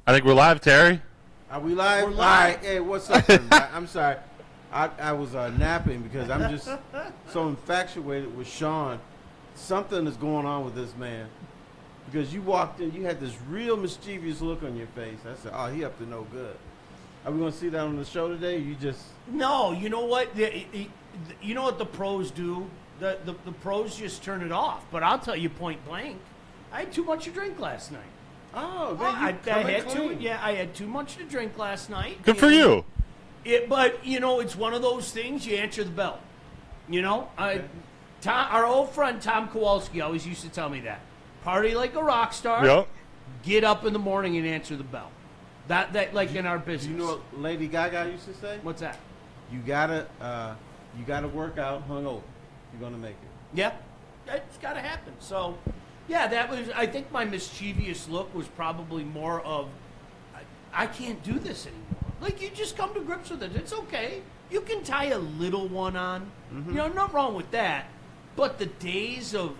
I think we're live, Terry. Are we live? We're live. All right. Hey, what's up, everybody? I'm sorry. I was napping because I'm just so infatuated with Sean. Something is going on with this man. Because you walked in, you had this real mischievous look on your face. I said, oh, he up to no good. Are we going to see that on the show today? Or you just... No, you know what? You know what the pros do? The pros just turn it off. But I'll tell you point blank, I had too much to drink last night. Oh, man, I had too much to drink last night. Good for you. But, you know, it's one of those things, you answer the bell. You know? Okay. Our old friend Tom Kowalski always used to tell me that. Party like a rock star. Yep. Get up in the morning and answer the bell. That like in our business. You know what Lady Gaga used to say? What's that? You gotta work out hungover. You're gonna make it. Yep. It's got to happen. So, yeah, that was. I think my mischievous look was probably more of, I can't do this anymore. Like, you just come to grips with it. It's okay. You can tie a little one on. Mm-hmm. You know, nothing wrong with that. But the days of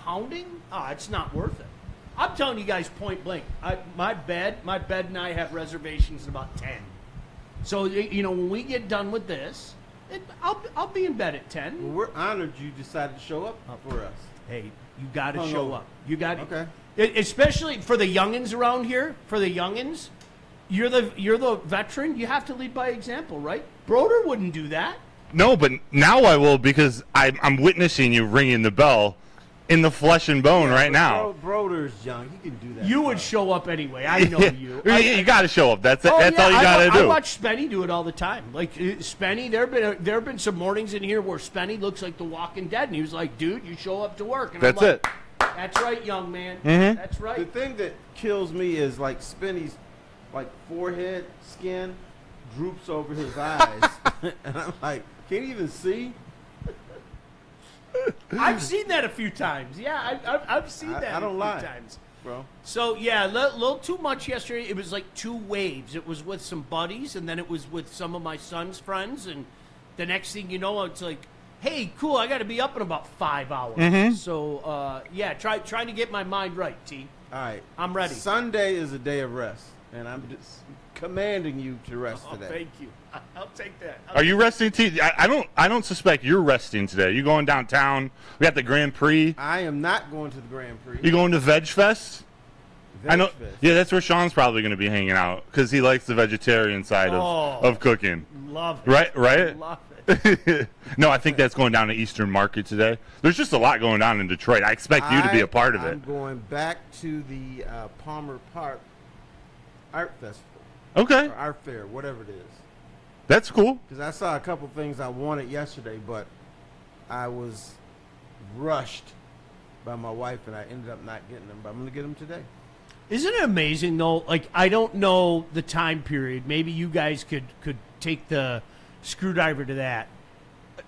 pounding, it's not worth it. I'm telling you guys point blank. My bed and I have reservations at about 10. So, you know, when we get done with this, I'll be in bed at 10. Well, we're honored you decided to show up for us. Hey, you got to show up. You got to. Okay. Especially for the youngins around here. For the youngins, you're the veteran. You have to lead by example, right? Broder wouldn't do that. No, but now I will because I'm witnessing you ringing the bell in the flesh and bone right now. Broder's young. He can do that. You would show up anyway. I know you. You got to show up. That's all you got to do. I watch Spenny do it all the time. Like Spenny, there have been some mornings in here where Spenny looks like the Walking Dead, and he was like, "Dude, you show up to work." And That's I'm like, it. That's right, young man. Mm-hmm. That's The right. thing that kills me is like Spenny's like forehead skin droops over his eyes, and I'm like, can't you even see? I've seen that a few times. Yeah, I've seen that I don't a lie. few times. Bro. So, yeah, a little too much yesterday. It was like two waves. It was with some buddies, and then it was with some of my son's friends. And the next thing you know, it's like, hey, cool, I got to be up in about 5 hours. Mm-hmm. So, yeah, trying to get my mind right, T. All right. I'm ready. Sunday is a day of rest, and I'm just commanding you to rest today. Thank you. I'll take that. Are you resting, T? I don't suspect you're resting today. You going downtown? We got the Grand Prix. I am not going to the Grand Prix. You going to Veg Fest? I know. Fest. Yeah, that's where Sean's probably going to be hanging out because he likes the vegetarian side of cooking. Love it. Right. Love it. No, I think that's going down to Eastern Market today. There's just a lot going on in Detroit. I expect you to be a part of it. I'm going back to the Palmer Park Art Festival. Okay. Or Art Fair, whatever it is. That's cool. Because I saw a couple things I wanted yesterday, but I was rushed by my wife, and I ended up not getting them. But I'm going to get them today. Isn't it amazing, though? Like, I don't know the time period. Maybe you guys could take the screwdriver to that.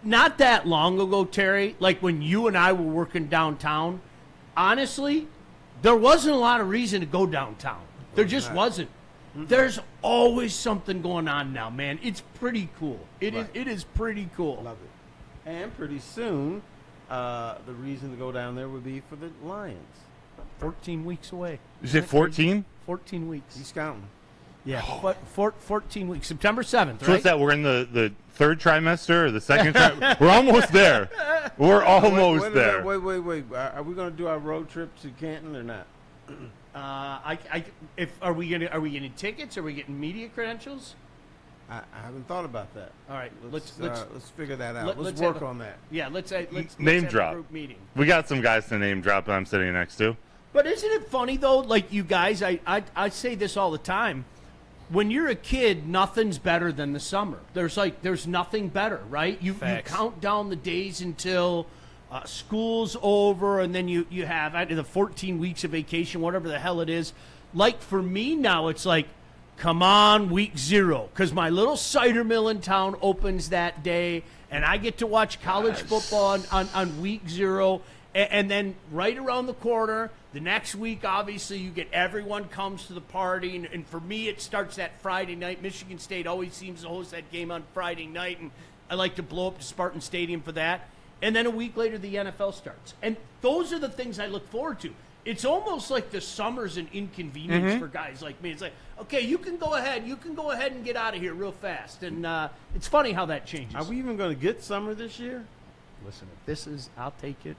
Not that long ago, Terry, like when you and I were working downtown, honestly, there wasn't a lot of reason to go downtown. There just wasn't. Mm-hmm. There's always something going on now, man. It's pretty cool. It is pretty cool. Love it. And pretty soon, the reason to go down there would be for the Lions. 14 weeks away. Is it 14? 14 weeks. He's counting. Yeah, 14 weeks. September 7th, right? So what's that? We're in the third trimester or the second trimester? We're almost there. We're almost there. Wait. Are we going to do our road trip to Canton or not? Are we getting tickets? Are we getting media credentials? I haven't thought about that. All right, let's figure that out. Let's have work on that. Yeah, let's name have drop. a group meeting. We got some guys to name drop that I'm sitting next to. But isn't it funny though? Like you guys, I say this all the time. When you're a kid, nothing's better than the summer. There's nothing better, right? You count down the days until school's over, and then you have the 14 weeks of vacation, whatever the hell it is. Like for me now, it's like, come on, week 0, because my little cider mill in town opens that day, and I get to watch college football on week 0. And then right around the corner, the next week, obviously, you get everyone comes to the party. And for me, it starts that Friday night. Michigan State always seems to host that game on Friday night. And I like to blow up the Spartan Stadium for that. And then a week later, the NFL starts. And those are the things I look forward to. It's almost like the summer's an inconvenience for guys like me. It's like, okay, you can go ahead and get out of here real fast. And it's funny how that changes. Are we even going to get summer this year? Listen, if this is, I'll take it.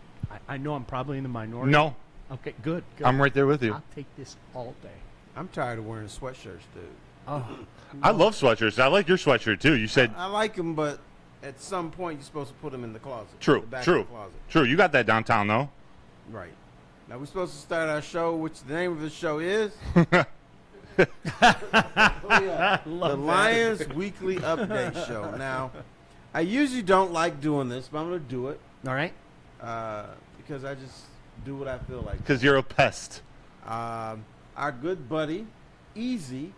I know I'm probably in the minority. No, Okay, good. I'm right there with you. I'll take this all day. I'm tired of wearing sweatshirts, dude. Oh, I love sweatshirts. I like your sweatshirt too. You said I like them, but at some point you're supposed to put them in the closet. true, the back true, Of the closet. true. You got that downtown though. Right. Now we're supposed to start our show, which the name of the show is love the Lions Weekly Update Show. Now, I usually don't like doing this, but I'm going to do it all right. because I just do what I feel like. Because you're a pest. Our good buddy, Easy,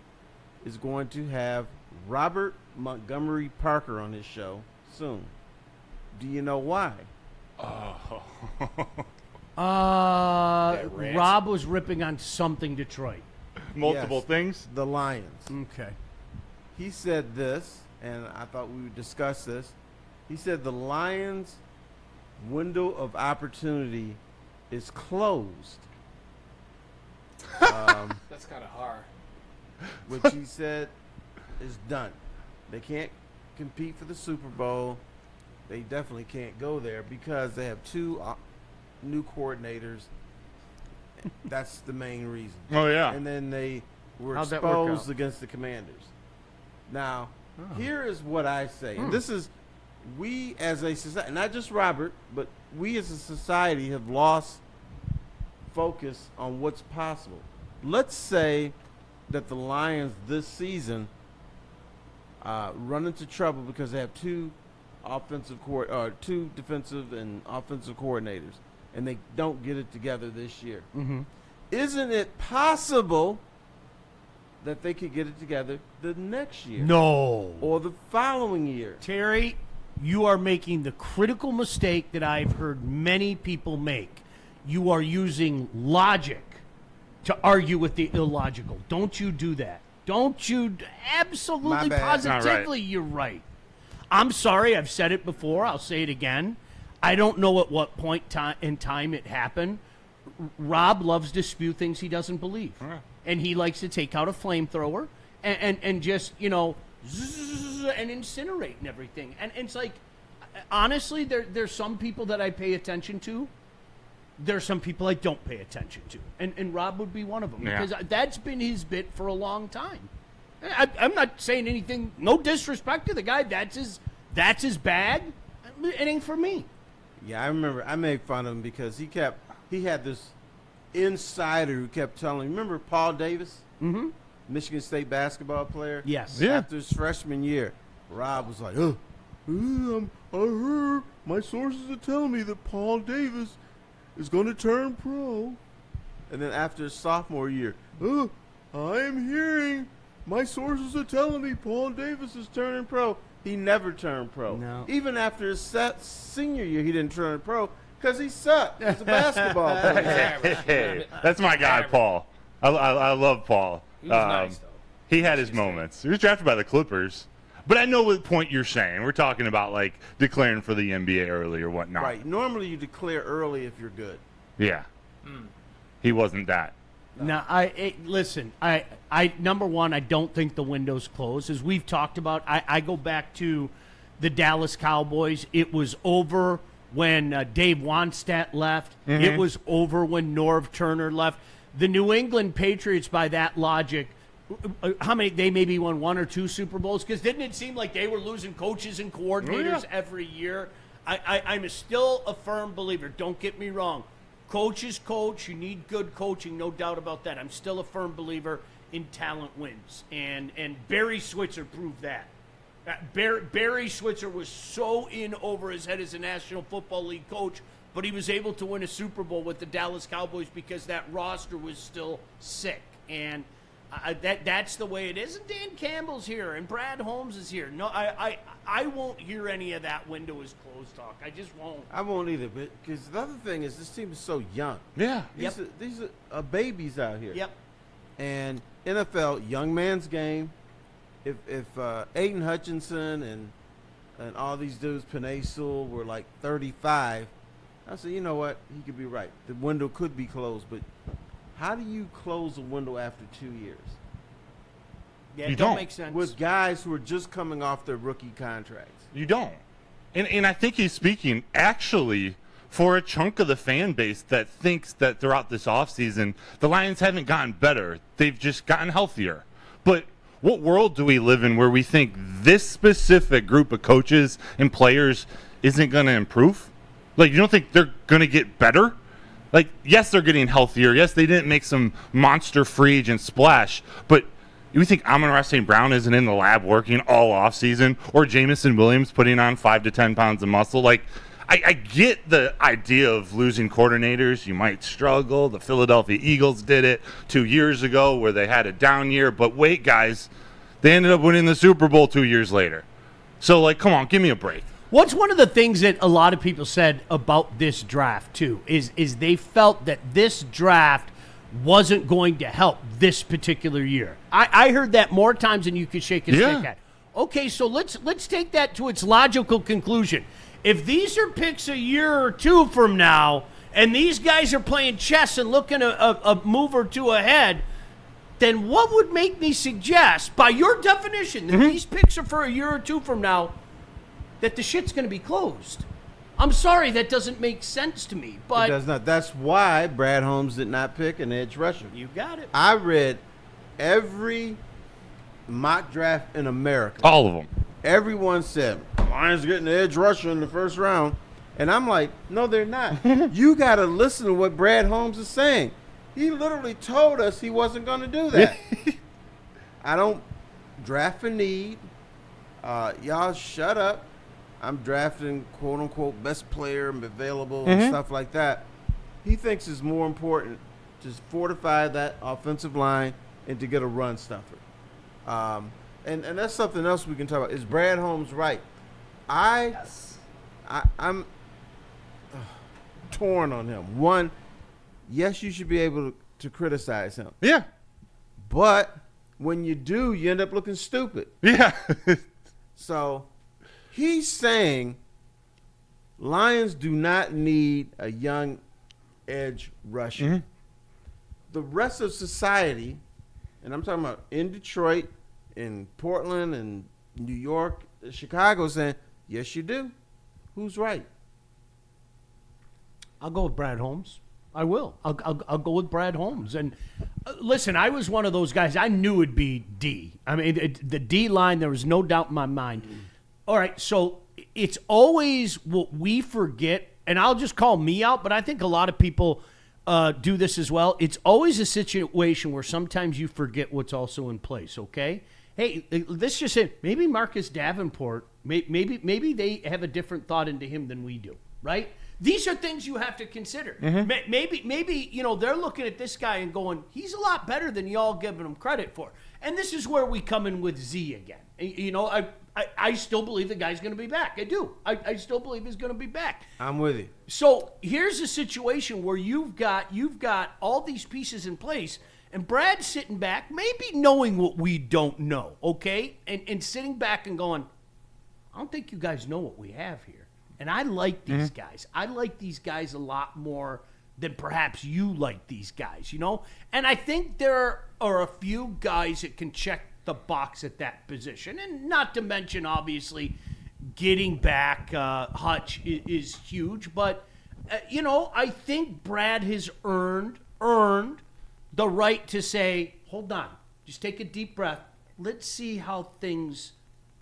is going to have Robert Montgomery Parker on his show soon. Do you know why? Rob was ripping on something Detroit. Multiple Yes. things. The Lions. Okay. He said this, and I thought we would discuss this. He said the Lions' window of opportunity is closed. That's kind of hard. Which he said is done. They can't compete for the Super Bowl. They definitely can't go there because they have two new coordinators. That's the main reason. Oh yeah. And then they were How'd that work exposed out? against the Commanders. Now, here is what I say. And this is, we as a society, not just Robert, but we as a society have lost focus on what's possible. Let's say that the Lions this season run into trouble because they have two defensive and offensive coordinators, and they don't get it together this year. Mm-hmm. Isn't it possible that they could get it together the next year? No. Or the following year? Terry, you are making the critical mistake that I've heard many people make. You are using logic to argue with the illogical. Don't you do that. Don't you? Absolutely, My bad. positively, you're right. I'm sorry, I've said it before. I'll say it again. I don't know at what point in time it happened. Rob loves to spew things he doesn't believe. And he likes to take out a flamethrower and just, zzz, and incinerate and everything. And it's like, honestly, there's some people that I pay attention to. There's some people I don't pay attention to. And Rob would be one of them. Yeah. Because that's been his bit for a long time. I'm not saying anything, no disrespect to the guy. That's his bag. It ain't for me. Yeah, I remember. I made fun of him because he had this insider who kept telling. Remember Paul Davis, Michigan State basketball player? Yes. Yeah. After his freshman year, Rob was like, I heard my sources are telling me that Paul Davis is going to turn pro. And then after his sophomore year, I am hearing my sources are telling me Paul Davis is turning pro. He never turned pro. No. Even after his senior year, he didn't turn pro because he sucked as a basketball player. That's my guy, Paul. I love Paul. He was nice, though. He had his moments. He was drafted by the Clippers. But I know what point you're saying. We're talking about, like, declaring for the NBA early or whatnot. Right. Normally, you declare early if you're good. Yeah. He wasn't that. Now, listen. Number one, I don't think the window's closed. As we've talked about, I go back to the Dallas Cowboys. It was over when Dave Wannstedt left. It was over when Norv Turner left. The New England Patriots, by that logic, how many? They maybe won one or two Super Bowls, because didn't it seem like they were losing coaches and coordinators every year? I'm still a firm believer. Don't get me wrong. Coach is coach. You need good coaching, no doubt about that. I'm still a firm believer in talent wins, and Barry Switzer proved that. Barry Switzer was so in over his head as a National Football League coach, but he was able to win a Super Bowl with the Dallas Cowboys because that roster was still sick. And that's the way it is. And Dan Campbell's here, and Brad Holmes is here. No, I won't hear any of that window is closed talk. I just won't. I won't either, because the other thing is this team is so young. Yeah. These are babies out here. Yep. And NFL, young man's game. If Aiden Hutchinson and all these dudes, Panay Sewell, were like 35, I said, you know what? He could be right. The window could be closed, but how do you close a window after 2 years? Yeah, You it don't. make sense. With guys who are just coming off their rookie contracts. You don't. And I think he's speaking actually for a chunk of the fan base that thinks that throughout this offseason, the Lions haven't gotten better. They've just gotten healthier. But what world do we live in where we think this specific group of coaches and players isn't going to improve? Like, you don't think they're going to get better? Like, yes, they're getting healthier. Yes, they didn't make some monster free agent splash. But you think Amon-Ra St. Brown isn't in the lab working all offseason? Or Jameson Williams putting on 5 to 10 pounds of muscle? Like, I get the idea of losing coordinators. You might struggle. The Philadelphia Eagles did it 2 years ago where they had a down year. But wait, guys, they ended up winning the Super Bowl 2 years later. So, like, come on, give me a break. What's one of the things that a lot of people said about this draft, too, is they felt that this draft wasn't going to help this particular year. I heard that more times than you could shake a stick at. Okay, so let's take that to its logical conclusion. If these are picks a year or two from now, and these guys are playing chess and looking a move or two ahead, then what would make me suggest, by your definition, that these picks are for a year or two from now, that the shit's going to be closed? I'm sorry, that doesn't make sense to me. But It does not. That's why Brad Holmes did not pick an edge rusher. You got it. I read every mock draft in America. All of them. Everyone said, Lions getting the edge rusher in the first round. And I'm like, no, they're not. You got to listen to what Brad Holmes is saying. He literally told us he wasn't going to do that. I don't draft for need. Y'all shut up. I'm drafting, quote-unquote, best player available and stuff like that. He thinks it's more important to fortify that offensive line and to get a run stuffer. And that's something else we can talk about. Is Brad Holmes right? I'm torn on him. One, yes, you should be able to criticize him. Yeah. But when you do, you end up looking stupid. Yeah. So he's saying Lions do not need a young edge rusher. The rest of society, and I'm talking about in Detroit, in Portland, and New York, Chicago, saying, yes, you do. Who's right? I'll go with Brad Holmes. I will. I'll go with Brad Holmes. And listen, I was one of those guys. I knew it'd be D. I mean, the D line, there was no doubt in my mind. All right, so it's always what we forget, and I'll just call me out, but I think a lot of people do this as well. It's always a situation where sometimes you forget what's also in place, okay? Hey, let's just say maybe Marcus Davenport, maybe they have a different thought into him than we do, right? These are things you have to consider. Maybe they're looking at this guy and going, he's a lot better than y'all giving him credit for. And this is where we come in with Z again. I still believe the guy's going to be back. I do. I still believe he's going to be back. I'm with you. So here's a situation where you've got all these pieces in place, and Brad's sitting back, maybe knowing what we don't know, okay? And sitting back and going, I don't think you guys know what we have here. And I like these guys. I like these guys a lot more than perhaps you like these guys, And I think there are a few guys that can check the box at that position. And not to mention, obviously, getting back Hutch is huge. But, I think Brad has earned the right to say, hold on, just take a deep breath. Let's see how things,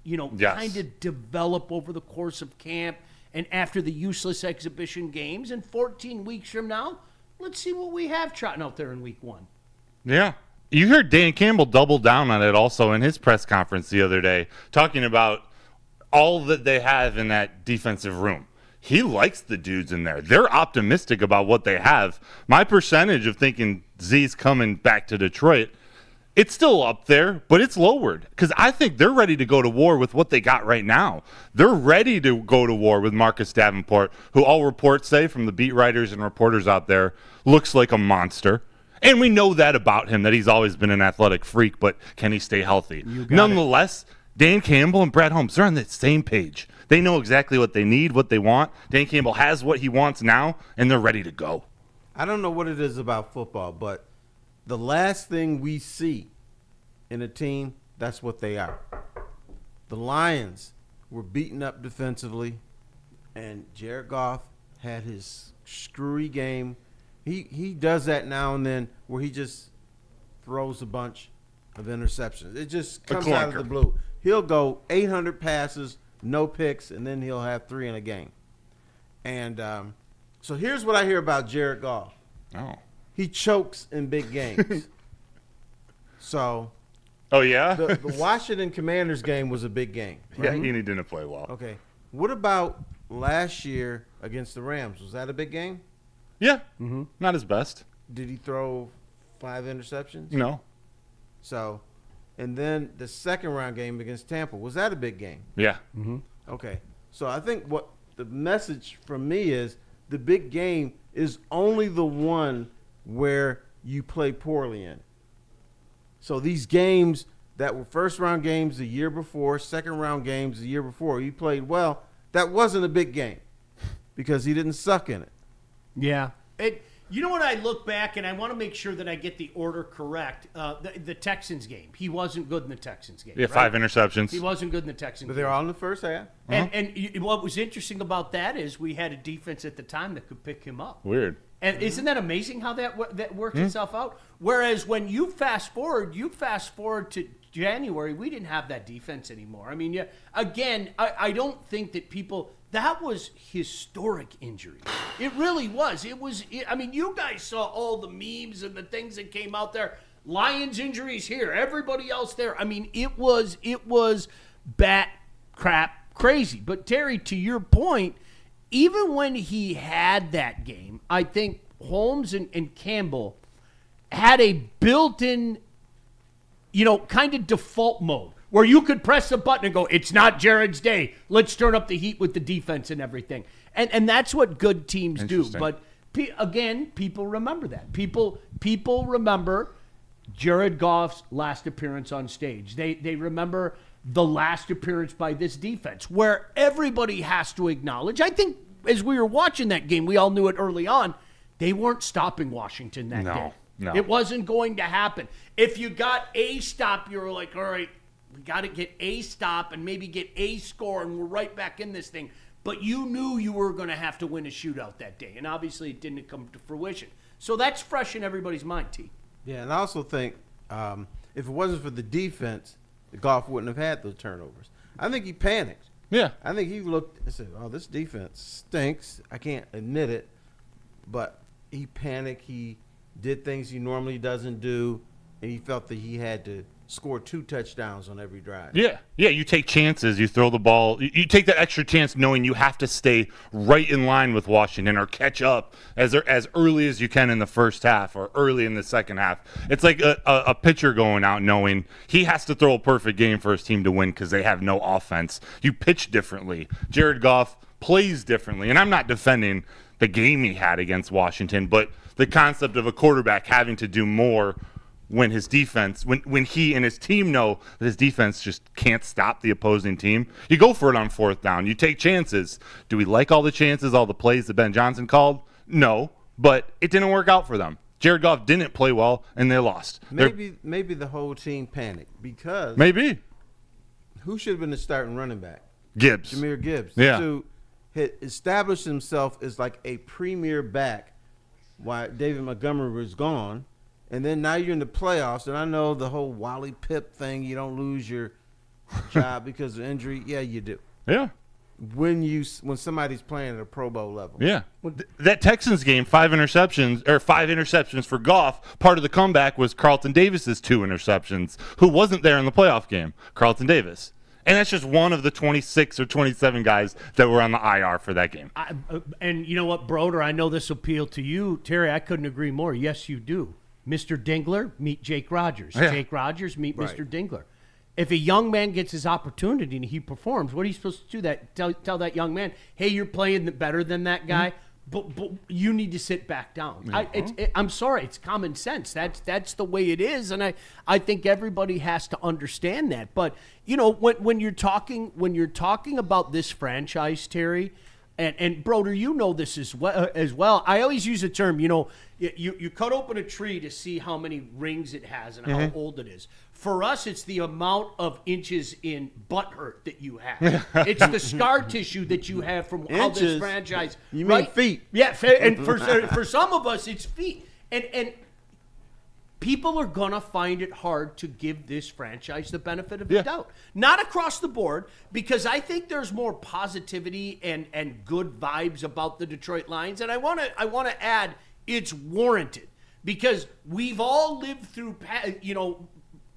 kind of develop over the course of camp. And after the useless exhibition games, and 14 weeks from now, let's see what we have trotting out there in week 1. Yeah. You heard Dan Campbell double down on it also in his press conference the other day, talking about all that they have in that defensive room. He likes the dudes in there. They're optimistic about what they have. My percentage of thinking Z's coming back to Detroit, it's still up there, but it's lowered because I think they're ready to go to war with what they got right now. They're ready to go to war with Marcus Davenport, who all reports say from the beat writers and reporters out there looks like a monster. And we know that about him, that he's always been an athletic freak, but can he stay healthy? Nonetheless, Dan Campbell and Brad Holmes, they're on the same page. They know exactly what they need, what they want. Dan Campbell has what he wants now, and they're ready to go. I don't know what it is about football, but the last thing we see in a team, that's what they are. The Lions were beaten up defensively, and Jared Goff had his screwy game. He does that now and then where he just throws a bunch of interceptions. It just comes out of the blue. He'll go 800 passes, no picks, and then he'll have 3 in a game. And so here's what I hear about Jared Goff. Oh. He chokes in big games. So Oh, yeah? the Washington Commanders game was a big game, Yeah, right? he didn't play well. Okay. What about last year against the Rams? Was that a big game? Yeah, not his best. Did he throw 5 interceptions? No. So, and then the second round game against Tampa, was that a big game? Yeah. Okay. So I think what the message from me is the big game is only the one where you play poorly in. So these games that were first round games the year before, second round games the year before, you played well, that wasn't a big game because he didn't suck in it. Yeah. You know what, I look back, and I want to make sure that I get the order correct. The Texans game. He wasn't good in the Texans game. Yeah, right? 5 interceptions. He wasn't good in the Texans But game. they're all in the first half. And what was interesting about that is we had a defense at the time that could pick him up. Weird. And isn't that amazing how that worked itself out? Whereas when you fast forward to January, we didn't have that defense anymore. I mean, I don't think that that was historic injury. It really was. I mean, you guys saw all the memes and the things that came out there. Lions injuries here, everybody else there. I mean, it was bat crap crazy. But Terry, to your point, even when he had that game, I think Holmes and Campbell had a built-in, kind of default mode where you could press a button and go, it's not Jared's day. Let's turn up the heat with the defense and everything. And that's what good teams do. But again, people remember that. People remember Jared Goff's last appearance on stage. They remember the last appearance by this defense, where everybody has to acknowledge. I think as we were watching that game, we all knew it early on, they weren't stopping Washington that day. No. It wasn't going to happen. If you got a stop, you were like, all right, we got to get a stop and maybe get a score, and we're right back in this thing. But you knew you were going to have to win a shootout that day, and obviously it didn't come to fruition. So that's fresh in everybody's mind, T. Yeah, and I also think if it wasn't for the defense, Goff wouldn't have had those turnovers. I think he panicked. Yeah. I think he looked and said, oh, this defense stinks. I can't admit it. But he panicked. He did things he normally doesn't do, and he felt that he had to score 2 touchdowns on every drive. Yeah, you take chances. You throw the ball. You take that extra chance knowing you have to stay right in line with Washington or catch up as early as you can in the first half or early in the second half. It's like a pitcher going out knowing he has to throw a perfect game for his team to win because they have no offense. You pitch differently. Jared Goff plays differently. And I'm not defending the game he had against Washington, but the concept of a quarterback having to do more when his defense, when he and his team know that his defense just can't stop the opposing team, you go for it on 4th down. You take chances. Do we like all the chances, all the plays that Ben Johnson called? No, but it didn't work out for them. Jared Goff didn't play well, and they lost. Maybe the whole team panicked because Maybe. Who should have been the starting running back? Gibbs. Jahmyr Gibbs. Yeah. Who had established himself as like a premier back while David Montgomery was gone. And then now you're in the playoffs, and I know the whole Wally Pipp thing, you don't lose your job because of injury. Yeah, you do. Yeah. When somebody's playing at a Pro Bowl level. Yeah. That Texans game, 5 interceptions for Goff. Part of the comeback was Carlton Davis's 2 interceptions, who wasn't there in the playoff game, Carlton Davis. And that's just one of the 26 or 27 guys that were on the IR for that game. And you know what, Broder, I know this will appeal to you. Terry, I couldn't agree more. Yes, you do. Mr. Dingler, meet Jake Rogers. Yeah. Jake Rogers, meet Right. Mr. Dingler. If a young man gets his opportunity and he performs, what are you supposed to do? Tell that young man, hey, you're playing better than that guy. But you need to sit back down. I'm sorry, it's common sense. That's the way it is, and I think everybody has to understand that. But when you're talking about this franchise, Terry, and Broder, you know this as well. I always use a term. You cut open a tree to see how many rings it has and how old it is. For us, it's the amount of inches in butt hurt that you have. It's the scar tissue that you have from how this franchise. You mean feet? Yeah, and for some of us, it's feet. And people are gonna find it hard to give this franchise the benefit of the doubt. Not across the board, because I think there's more positivity and good vibes about the Detroit Lions. And I wanna add, it's warranted, because we've all lived through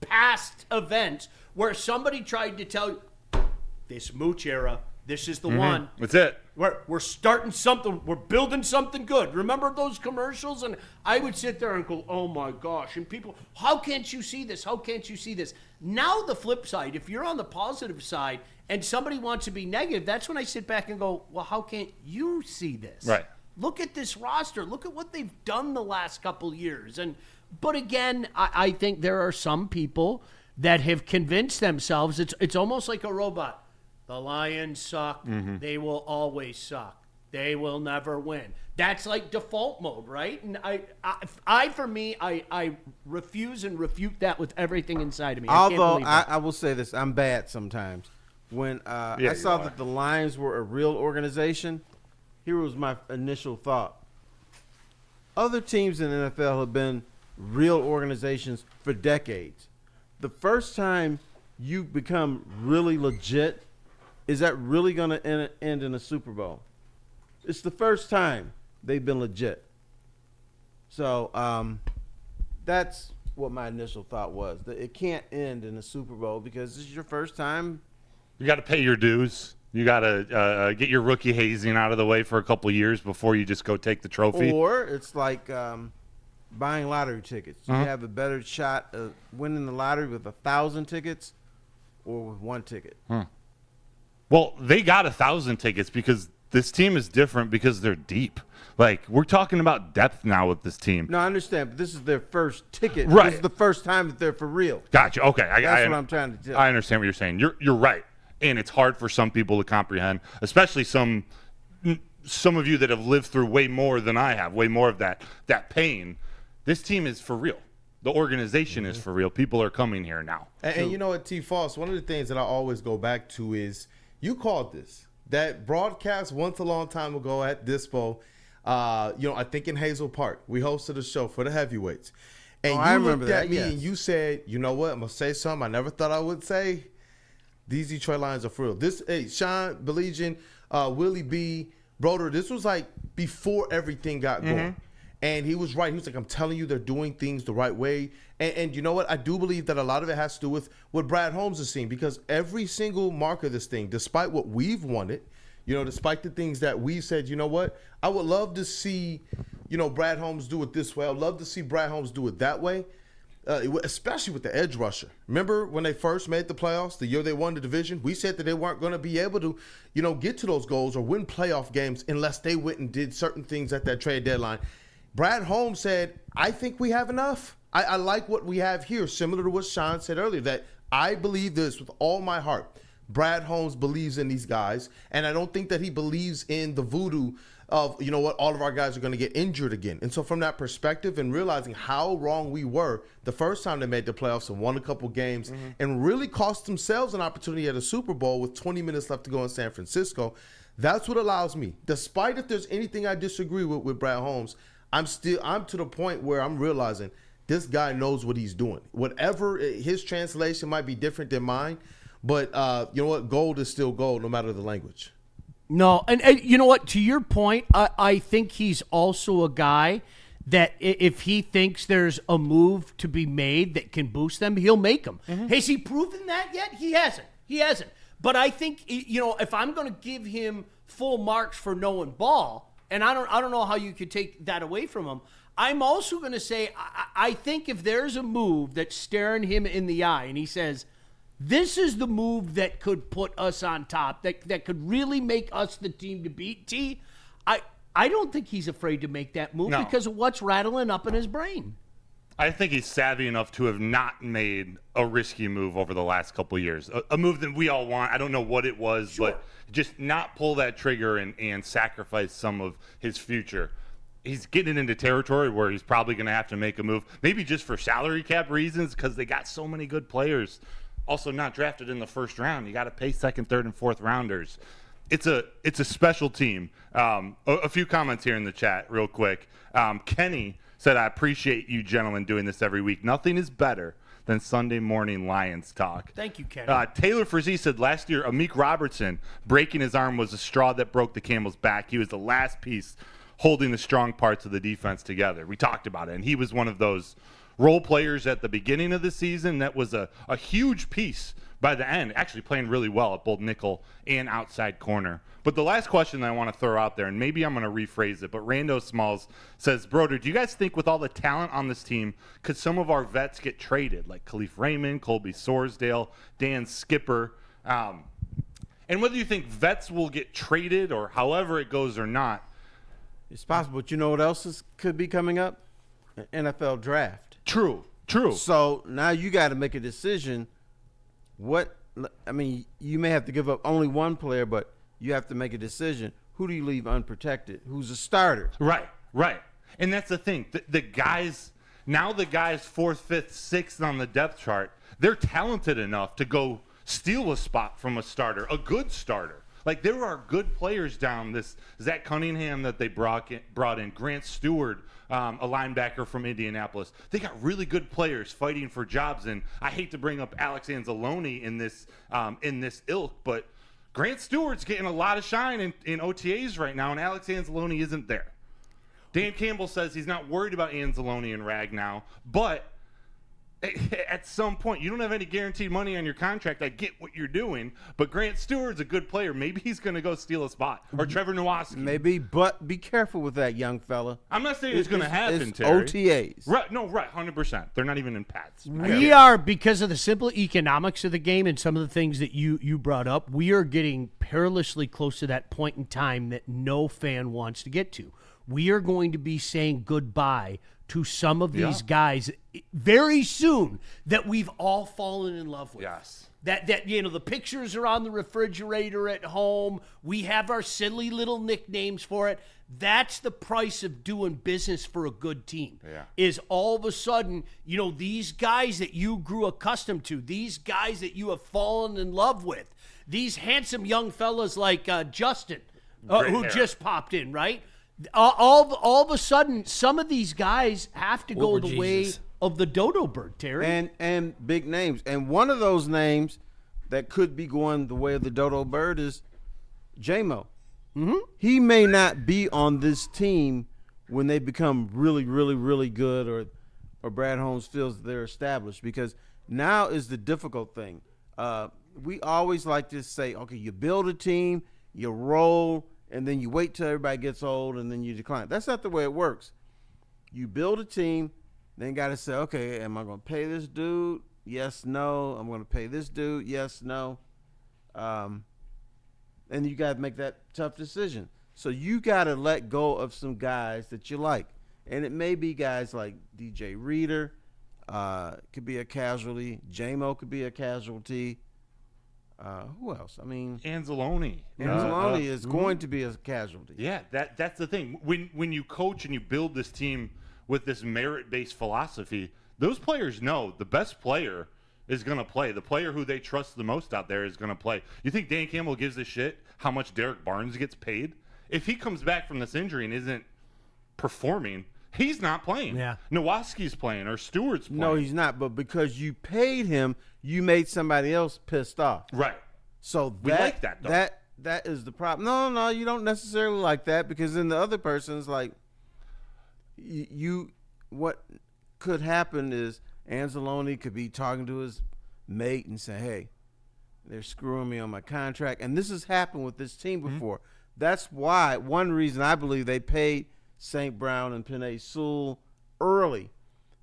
past events where somebody tried to tell you, this Mooch era, this is the one. That's it. We're starting something. We're building something good. Remember those commercials? And I would sit there and go, oh my gosh. And people, how can't you see this? How can't you see this? Now the flip side, if you're on the positive side and somebody wants to be negative, that's when I sit back and go, well, how can't you see this? Right. Look at this roster. Look at what they've done the last couple years. But again, I think there are some people that have convinced themselves it's almost like a robot. The Lions suck. Mm-hmm. They will always suck. They will never win. That's like default mode, right? And I refuse and refute that with everything inside of me. Although I will say this, I'm bad sometimes. When I saw that the Lions were a real organization, here was my initial thought. Other teams in the NFL have been real organizations for decades. The first time you become really legit, is that really going to end in a Super Bowl? It's the first time they've been legit. So that's what my initial thought was, that it can't end in a Super Bowl because this is your first time. You got to pay your dues. You got to get your rookie hazing out of the way for a couple of years before you just go take the trophy. Or it's like buying lottery tickets. You have a better shot of winning the lottery with 1,000 tickets or with one ticket. Well, they got 1,000 tickets because this team is different because they're deep. Like, we're talking about depth now with this team. No, I understand, but this is their first ticket. Right. This is the first time that they're for real. Gotcha. Okay. That's what I'm trying to tell. I understand what you're saying. You're right. And it's hard for some people to comprehend, especially some of you that have lived through way more than I have, way more of that pain. This team is for real. The organization is for real. People are coming here now. And you know what, T. Foss, one of the things that I always go back to is you called this. That broadcast once a long time ago at Dispo, I think in Hazel Park, we hosted a show for the heavyweights. And I you remember looked at that, me yes. and you said, you know what, I'm going to say something I never thought I would say. These Detroit Lions are for real. Sean, Baligian, Willie B, Broder, this was like before everything got going. And he was right. He was like, I'm telling you, they're doing things the right way. And you know what? I do believe that a lot of it has to do with what Brad Holmes is seeing, because every single mark of this thing, despite what we've wanted, despite the things that we said, you know what? I would love to see, Brad Holmes do it this way. I would love to see Brad Holmes do it that way, especially with the edge rusher. Remember when they first made the playoffs, the year they won the division? We said that they weren't going to be able to, get to those goals or win playoff games unless they went and did certain things at that trade deadline. Brad Holmes said, I think we have enough. I like what we have here, similar to what Sean said earlier, that I believe this with all my heart. Brad Holmes believes in these guys, and I don't think that he believes in the voodoo of, all of our guys are going to get injured again. And so from that perspective and realizing how wrong we were the first time they made the playoffs and won a couple games and really cost themselves an opportunity at a Super Bowl with 20 minutes left to go in San Francisco, that's what allows me, despite if there's anything I disagree with Brad Holmes, I'm to the point where I'm realizing this guy knows what he's doing. Whatever his translation might be different than mine, but you know what? Gold is still gold, no matter the language. No, and you know what? To your point, I think he's also a guy that if he thinks there's a move to be made that can boost them, he'll make them. Has he proven that yet? He hasn't. But I think if I'm going to give him full marks for knowing ball, and I don't know how you could take that away from him. I'm also going to say I think if there's a move that's staring him in the eye and he says, this is the move that could put us on top, that could really make us the team to beat, I don't think he's afraid to make that move No. because of what's rattling up in his brain. I think he's savvy enough to have not made a risky move over the last couple of years. A move that we all want. I don't know what it was, but just not pull that trigger and sacrifice some of his future. He's getting into territory where he's probably going to have to make a move, maybe just for salary cap reasons because they got so many good players. Also not drafted in the first round. You got to pay second, third, and fourth rounders. It's a special team. A few comments here in the chat real quick. Kenny said, I appreciate you gentlemen doing this every week. Nothing is better than Sunday morning Lions talk. Thank you, Kenny. Taylor Frazee said last year, Amik Robertson breaking his arm was the straw that broke the camel's back. He was the last piece holding the strong parts of the defense together. We talked about it, and he was one of those role players at the beginning of the season that was a huge piece by the end, actually playing really well at both nickel and outside corner. But the last question that I want to throw out there, and maybe I'm going to rephrase it, but Rando Smalls says, Broder, do you guys think with all the talent on this team, could some of our vets get traded, like Khalif Raymond, Colby Sorsdale, Dan Skipper? And whether you think vets will get traded or however it goes or not. It's possible, but you know what else could be coming up? An NFL draft. True. So now you got to make a decision. You may have to give up only one player, but you have to make a decision. Who do you leave unprotected? Who's a starter? Right. And that's the thing. The guys, now the guys 4th, 5th, 6th on the depth chart, they're talented enough to go steal a spot from a starter, a good starter. Like, there are good players down this. Zach Cunningham that they brought in, Grant Stewart, a linebacker from Indianapolis. They got really good players fighting for jobs, and I hate to bring up Alex Anzalone in this ilk, but Grant Stewart's getting a lot of shine in OTAs right now, and Alex Anzalone isn't there. Dan Campbell says he's not worried about Anzalone and Ragnow, but at some point, you don't have any guaranteed money on your contract. I get what you're doing, but Grant Stewart's a good player. Maybe he's going to go steal a spot. Or Trevor Nowaski. Maybe, but be careful with that, young fella. I'm not saying it's going to happen, it's Terry. OTAs. Right, 100%. They're not even in Pats. We are, because of the simple economics of the game and some of the things that you brought up, we are getting perilously close to that point in time that no fan wants to get to. We are going to be saying goodbye to some of these guys very soon that we've all fallen in love with. Yes. That the pictures are on the refrigerator at home. We have our silly little nicknames for it. That's the price of doing business for a good team. Yeah. Is all of a sudden, these guys that you grew accustomed to, these guys that you have fallen in love with, these handsome young fellas like Justin, who just popped in, right? All of a sudden, some of these guys have to go the way of the dodo bird, Terry. And big names. And one of those names that could be going the way of the dodo bird is J-Mo. Mm-hmm. He may not be on this team when they become really, really, really good or Brad Holmes feels they're established, because now is the difficult thing. We always like to say, okay, you build a team, you roll, and then you wait till everybody gets old, and then you decline. That's not the way it works. You build a team, then got to say, okay, am I going to pay this dude? Yes, no. I'm going to pay this dude? Yes, no. And you got to make that tough decision. So you got to let go of some guys that you like. And it may be guys like DJ Reader, could be a casualty. J-Mo could be a casualty. Who else? I mean, Anzalone. Anzalone is going to be a casualty. Yeah, that's the thing. When you coach and you build this team with this merit-based philosophy, those players know the best player is going to play. The player who they trust the most out there is going to play. You think Dan Campbell gives a shit how much Derek Barnes gets paid? If he comes back from this injury and isn't performing, he's not playing. Yeah. Nowaski's playing or Stewart's playing. No, he's not. But because you paid him, you made somebody else pissed off. Right. So We like that, though. That is the problem. No, you don't necessarily like that, because then the other person's like, what could happen is Anzalone could be talking to his mate and say, hey, they're screwing me on my contract. And this has happened with this team before. That's why, one reason I believe they paid St. Brown and Penei Sewell early,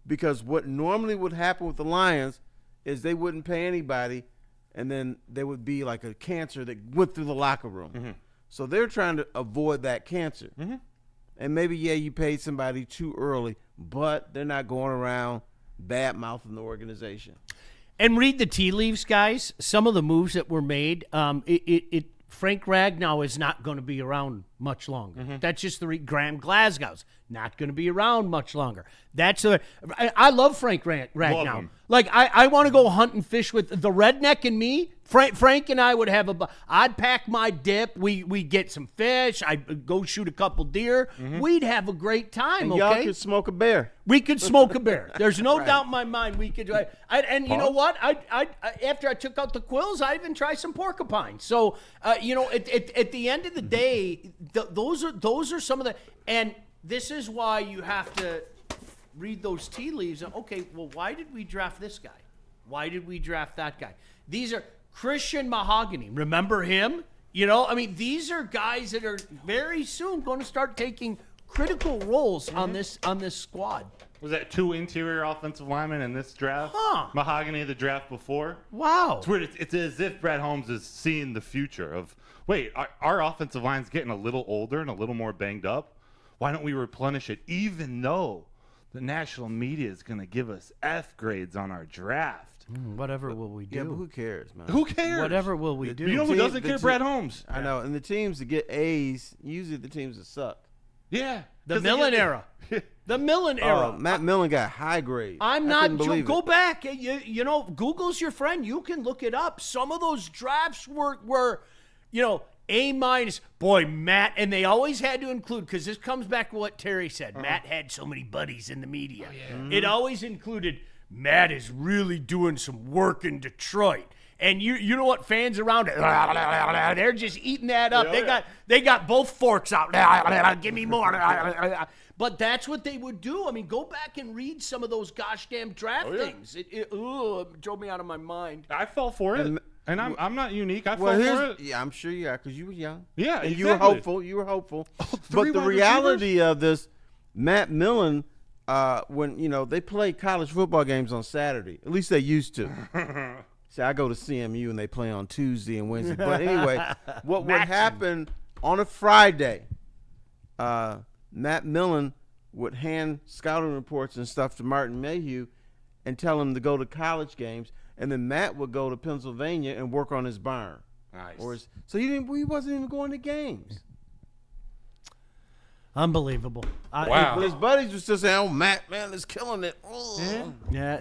because what normally would happen with the Lions is they wouldn't pay anybody, and then there would be like a cancer that went through the locker room. So they're trying to avoid that cancer. And maybe, yeah, you paid somebody too early, but they're not going around bad-mouthing the organization. And read the tea leaves, guys. Some of the moves that were made. Frank Ragnow is not going to be around much longer. That's just Graham Glasgow's not going to be around much longer. I love Frank Ragnow. Like I want to go hunt and fish with the redneck and me. Frank and I would have I'd pack my dip. We get some fish. I'd go shoot a couple deer. We'd have a great time. And y'all could smoke a bear. We could smoke a bear. There's no doubt in my mind we could. And you know what? I after I took out the quills, I even try some porcupine. So at the end of the day, those are some of the. And this is why you have to read those tea leaves. And, okay, well, why did we draft this guy? Why did we draft that guy? These are Christian Mahogany. Remember him? These are guys that are very soon going to start taking critical roles on this squad. Was that 2 interior offensive linemen in this draft? Mahogany the draft before? Wow. It's weird. It's as if Brad Holmes is seeing the future of, wait, our offensive line's getting a little older and a little more banged up. Why don't we replenish it, even though the national media is going to give us F grades on our draft? Whatever will we do? Yeah, but who cares, man? Who cares? Whatever will we do? You know who doesn't care? Brad Holmes. I know. And the teams that get A's, usually the teams that suck. Yeah. The Millen era. The Millen era. Matt Millen got high grades. I'm not. Go it. back. Google's your friend. You can look it up. Some of those drafts were A-. Boy, Matt, and they always had to include, because this comes back to what Terry said. Matt had so many buddies in the media. It always included, Matt is really doing some work in Detroit. And you know what fans around it, they're just eating that up. They got both forks out. Give me more. But that's what they would do. Go back and read some of those gosh damn draft things. It drove me out of my mind. I fell for it. And I'm not unique. I fell for it. Yeah, I'm sure you are, because you were young. Yeah, and exactly. You were hopeful. But the reality of this, Matt Millen, when they play college football games on Saturday, at least they used to. See, I go to CMU and they play on Tuesday and Wednesday. But anyway, what would happen on a Friday? Matt Millen would hand scouting reports and stuff to Martin Mayhew and tell him to go to college games. And then Matt would go to Pennsylvania and work on his barn. Nice. So he wasn't even going to games. Unbelievable. Wow. But his buddies were still saying, "Oh, Matt, man, is killing it." Yeah.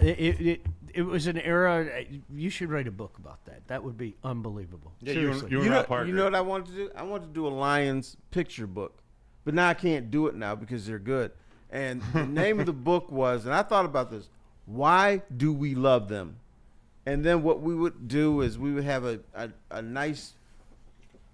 It was an era. You should write a book about that. That would be unbelievable. Yeah, seriously. you know what I wanted to do? I wanted to do a Lions picture book, but now I can't do it now because they're good. And the name of the book was, and I thought about this: why do we love them? And then what we would do is we would have a nice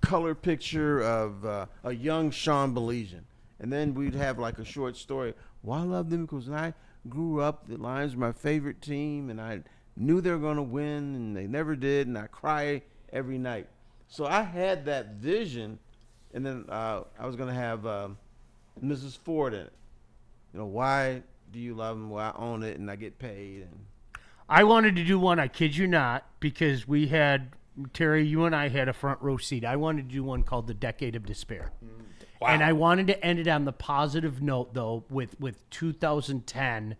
color picture of a young Sean Baligian. And then we'd have like a short story. Well, I love them because when I grew up, the Lions were my favorite team, and I knew they were going to win, and they never did, and I cry every night. So I had that vision, and then I was going to have Mrs. Ford in it. Why do you love them? Well, I own it, and I get paid. And I wanted to do one, I kid you not, because we had, Terry, you and I had a front row seat. I wanted to do one called The Decade of Despair. Wow. And I wanted to end it on the positive note, though, with 2010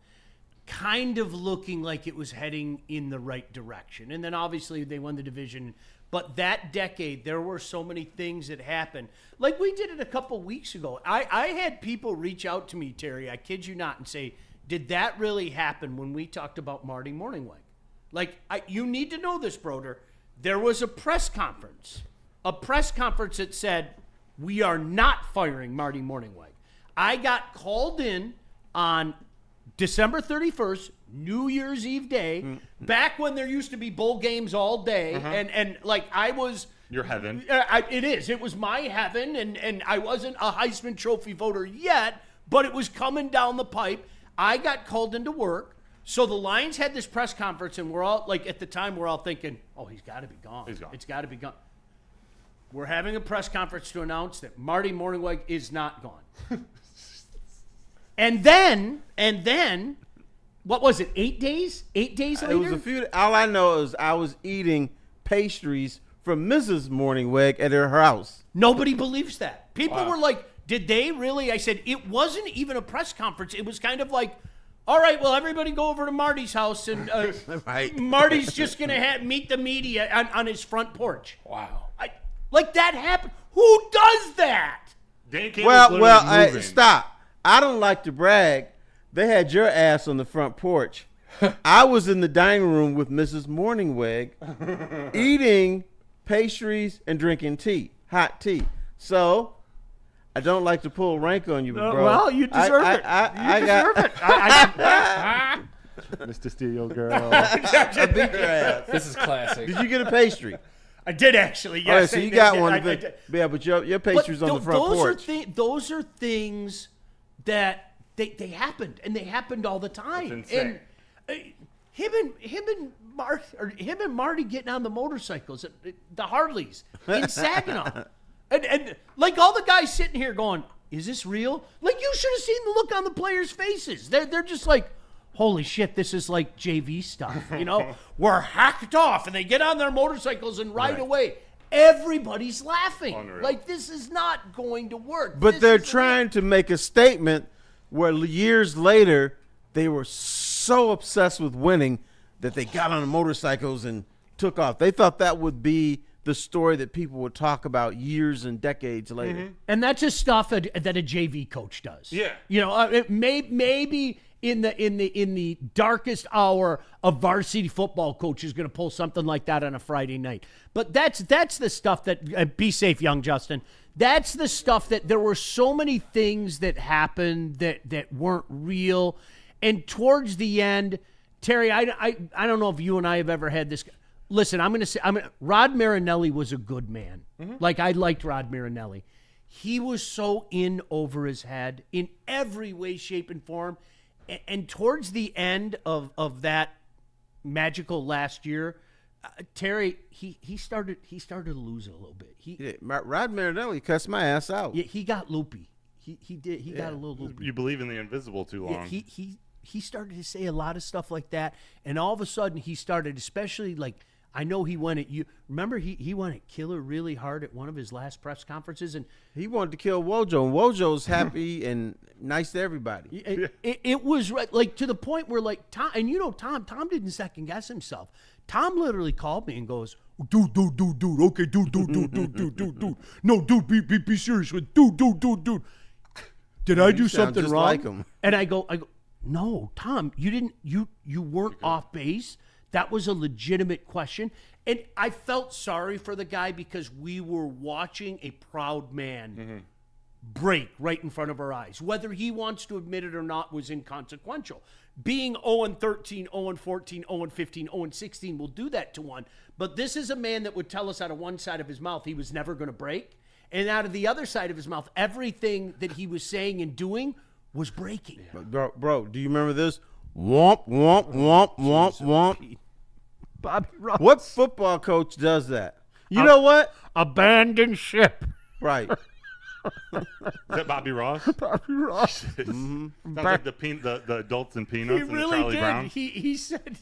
kind of looking like it was heading in the right direction. And then obviously they won the division. But that decade, there were so many things that happened. Like we did it a couple weeks ago. I had people reach out to me, Terry, I kid you not, and say, did that really happen when we talked about Marty Morningweg? Like, you need to know this, Broder. There was a press conference that said, we are not firing Marty Morningweg. I got called in on December 31st, New Year's Eve day, back when there used to be bowl games all day, and like I was... Your heaven. It is. It was my heaven, and I wasn't a Heisman Trophy voter yet, but it was coming down the pipe. I got called into work. So the Lions had this press conference, and we're all, like, at the time, we're all thinking, oh, he's got to be gone. He's gone. It's got to be gone. We're having a press conference to announce that Marty Morningweg is not gone. and then, what was it, 8 days? 8 days later? It was a few. All I know is I was eating pastries from Mrs. Morningweg at her house. Nobody believes that. People were like, did they really? I said, it wasn't even a press conference. It was kind of like, all right, well, everybody go over to Marty's house, and Right. Marty's just going to meet the media on his front porch. Wow. Like that happened. Who does that? Dan Campbell's literally moving. Stop. I don't like to brag. They had your ass on the front porch. I was in the dining room with Mrs. Morningweg eating pastries and drinking tea, hot tea. So I don't like to pull rank on you, bro. Well, you deserve it. I got Mr. Steal Your Girl. I beat your ass. This is classic. Did you get a pastry? I did actually. All right, Yes. so I you did. got Yeah, one. I But, did. yeah, but your pastry's on the front porch. Those are things that they happened, and they happened all the time. That's insane. And him and Marty getting on the motorcycles, the Harleys in Saginaw, and like all the guys sitting here going, "Is this real?" Like you should have seen the look on the players' faces. They're just like, holy shit, this is like JV stuff, you know? We're hacked off, and they get on their motorcycles and ride away. Everybody's laughing. Unreal. Like, this is not going to work. But This they're is trying to make a statement where years later they were so obsessed with winning that they got on the motorcycles and took off. They thought that would be the story that people would talk about years and decades later. And that's just stuff that a JV coach does. Yeah. You know, maybe in the darkest hour, a varsity football coach is going to pull something like that on a Friday night. But that's the stuff that be safe, young Justin. That's the stuff that there were so many things that happened that weren't real. And towards the end, Terry, I don't know if you and I have ever had this. Listen, I'm going to say, Rod Marinelli was a good man. Like, I liked Rod Marinelli. He was so in over his head in every way, shape, and form. And towards the end of that magical last year, Terry, he started to lose it a little bit. Rod Marinelli cussed my ass out. Yeah, he got loopy. He did. He got a little loopy. You believe in the invisible too long. Yeah, he started to say a lot of stuff like that, and all of a sudden he started, especially like, I know he went at you. Remember, he went at Killer really hard at one of his last press conferences, and He wanted to kill Wojo, and Wojo's happy and nice to everybody. it was like to the point where like Tom, and you know Tom didn't second guess himself. Tom literally called me and goes, dude, okay, dude. No, dude, be serious, dude. Did I do You sound something just wrong? like him. And I go, no, Tom, you didn't. You weren't off base. That was a legitimate question. And I felt sorry for the guy because we were watching a proud man break right in front of our eyes. Whether he wants to admit it or not was inconsequential. Being 0-13, 0-14, 0-15, 0-16 will do that to one. But this is a man that would tell us out of one side of his mouth he was never going to break. And out of the other side of his mouth, everything that he was saying and doing was breaking. Bro, do you remember this? Womp, womp, womp, womp, womp. Bobby Ross. What football coach does that? You know what? Abandon ship. Right. Is that Bobby Ross? Bobby Ross. Sounds like the adults and He peanuts and the really Charlie did. Brown. He said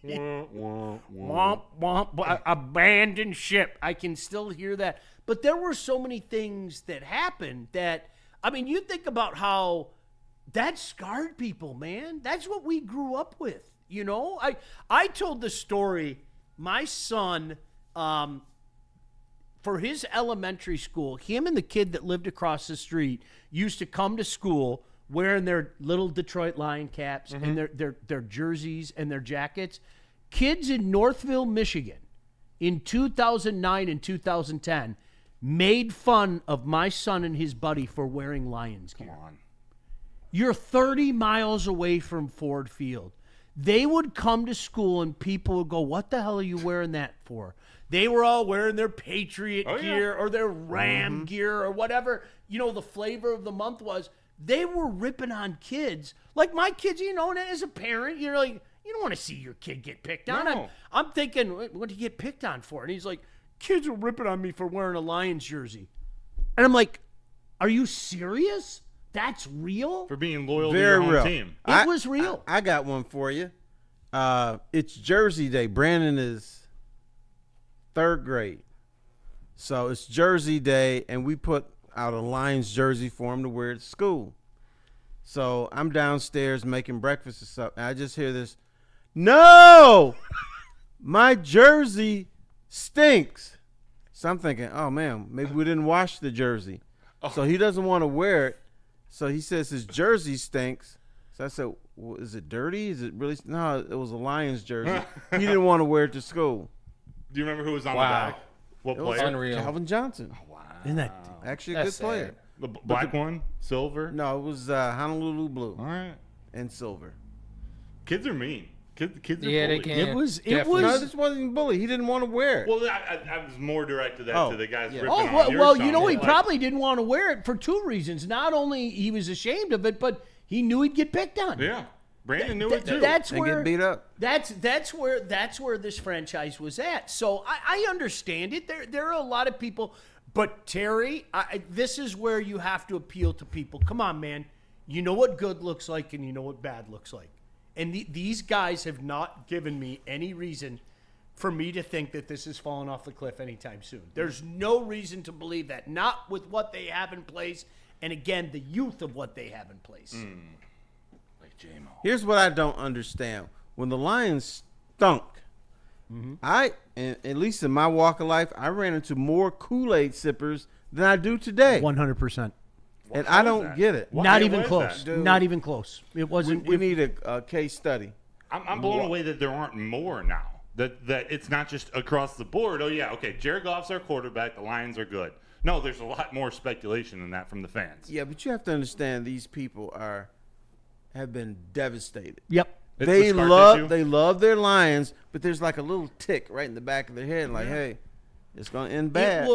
Womp, womp, womp, womp, abandon ship. I can still hear that. But there were so many things that happened that, I mean, you think about how that scarred people, man. That's what we grew up with. You know, I told the story, my son, for his elementary school, him and the kid that lived across the street used to come to school wearing their little Detroit Lion caps and their jerseys and their jackets. Kids in Northville, Michigan, in 2009 and 2010, made fun of my son and his buddy for wearing Lions gear. Come on. You're 30 miles away from Ford Field. They would come to school and people would go, what the hell are you wearing that for? They were all wearing their Patriot gear or their Ram gear or whatever, you know, the flavor of the month was. They were ripping on kids. Like my kids, you know, and as a parent, you're like, you don't want to see your kid get picked on. No. I'm thinking, what did he get picked on for? And he's like, kids are ripping on me for wearing a Lions jersey. And I'm like, are you serious? That's real? For being loyal Very to your home real. team. It was real. I got one for you. It's Jersey Day. Brandon is 3rd grade. So it's Jersey Day, and we put out a Lions jersey for him to wear at school. So I'm downstairs making breakfast or something. And I just hear this, no, my jersey stinks. So I'm thinking, oh man, maybe we didn't wash the jersey. So he doesn't want to wear it. So he says his jersey stinks. So I said, well, is it dirty? Is it really? No, it was a Lions jersey. He didn't want to wear it to school. Do you remember who was on the back? What It was player? Unreal. Calvin Johnson. Wow. Isn't that Actually a That's good player. sad. The black one? Silver? No, it was Honolulu blue All right. and silver. Kids are mean. Kids are Yeah, they bullies. can. It was- Definitely. No, this wasn't even bully. He didn't want to wear it. Well, I was more directed that Oh, to the guys yeah. ripping Oh, on your well, son. you know, he Like, probably didn't want to wear it for two reasons. Not only he was ashamed of it, but he knew he'd get picked on. Yeah. Brandon knew it too. That's and where get beat up. That's where this franchise was at. So I understand it. There are a lot of people, but Terry, this is where you have to appeal to people. Come on, man. You know what good looks like, and you know what bad looks like. And these guys have not given me any reason for me to think that this is falling off the cliff anytime soon. There's no reason to believe that. Not with what they have in place, and again, the youth of what they have in place. Like J-Mo. Here's what I don't understand. When the Lions stunk, at least in my walk of life, I ran into more Kool-Aid sippers than I do today. 100%. And How I is don't that? get it. Why- Not why even is close. that? Dude. Not even close. It wasn't. We need a case study. I'm blown away that there aren't more now. That it's not just across the board. Oh yeah, okay. Jared Goff's our quarterback. The Lions are good. No, there's a lot more speculation than that from the fans. Yeah, but you have to understand these people have been devastated. Yep. It's the scar tissue. They love their Lions, but there's like a little tick right in the back of their head, like, hey, it's gonna end bad.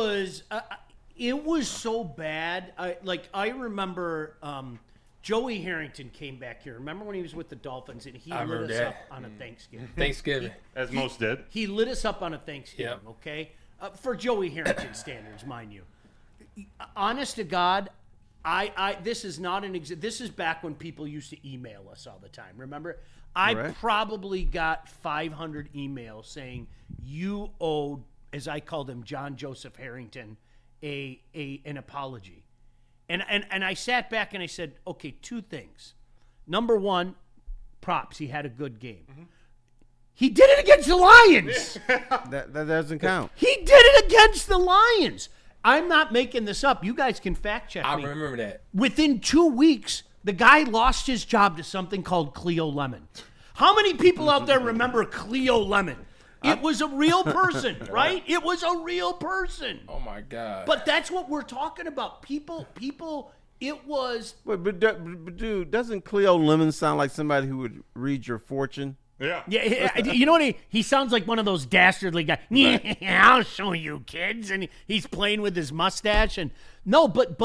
It was so bad. I remember Joey Harrington came back here. Remember when he was with the Dolphins and he I lit remember us that. up on a Thanksgiving. Thanksgiving. As most did. He lit us up on a Thanksgiving. Yep. Okay, for Joey Harrington standards, mind you. Honest to God, this is not an this is back when people used to email us all the time. Remember, I Right. probably got 500 emails saying you owe, as I called him, John Joseph Harrington, an apology. And I sat back and I said, okay, two things. Number one, props. He had a good game. Mm-hmm. He did it against the Lions. That doesn't count. He did it against the Lions. I'm not making this up. You guys can fact check I me. remember that. Within 2 weeks, the guy lost his job to something called Cleo Lemon. How many people out there remember Cleo Lemon? It was a real person, right? It was a real person. Oh my God. But that's what we're talking about. People, it was. But dude, doesn't Cleo Lemon sound like somebody who would read your fortune? Yeah. Yeah, you know what? He sounds like one of those dastardly guys. Yeah, I'll show you, kids. And he's playing with his mustache. And no, but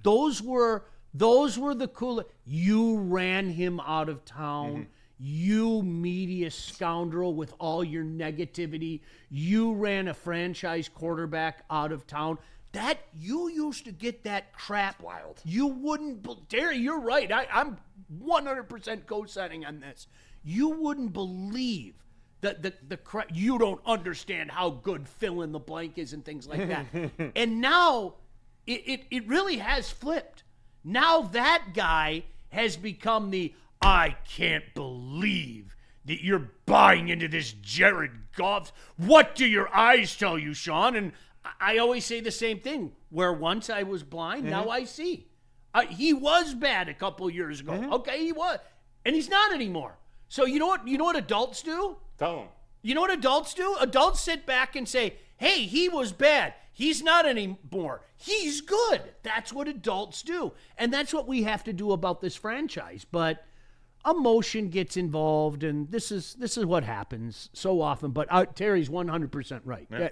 those were the cool. You ran him out of town. Mm-hmm. You media scoundrel with all your negativity. You ran a franchise quarterback out of town. That you used to get that crap. Wild. You wouldn't, Terry. You're right. I'm 100% co-signing on this. You wouldn't believe that the crap. You don't understand how good fill in the blank is and things like that. And now it really has flipped. Now that guy has become the I can't believe that you're buying into this Jared Goff. What do your eyes tell you, Sean? And I always say the same thing. Where once I was blind, now I see. He was bad a couple years ago. Okay, he was, and he's not anymore. So you know what adults do? Tell him. You know what adults do? Adults sit back and say, hey, he was bad. He's not anymore. He's good. That's what adults do. And that's what we have to do about this franchise. But emotion gets involved, and this is what happens so often. But Terry's 100% right. Yeah.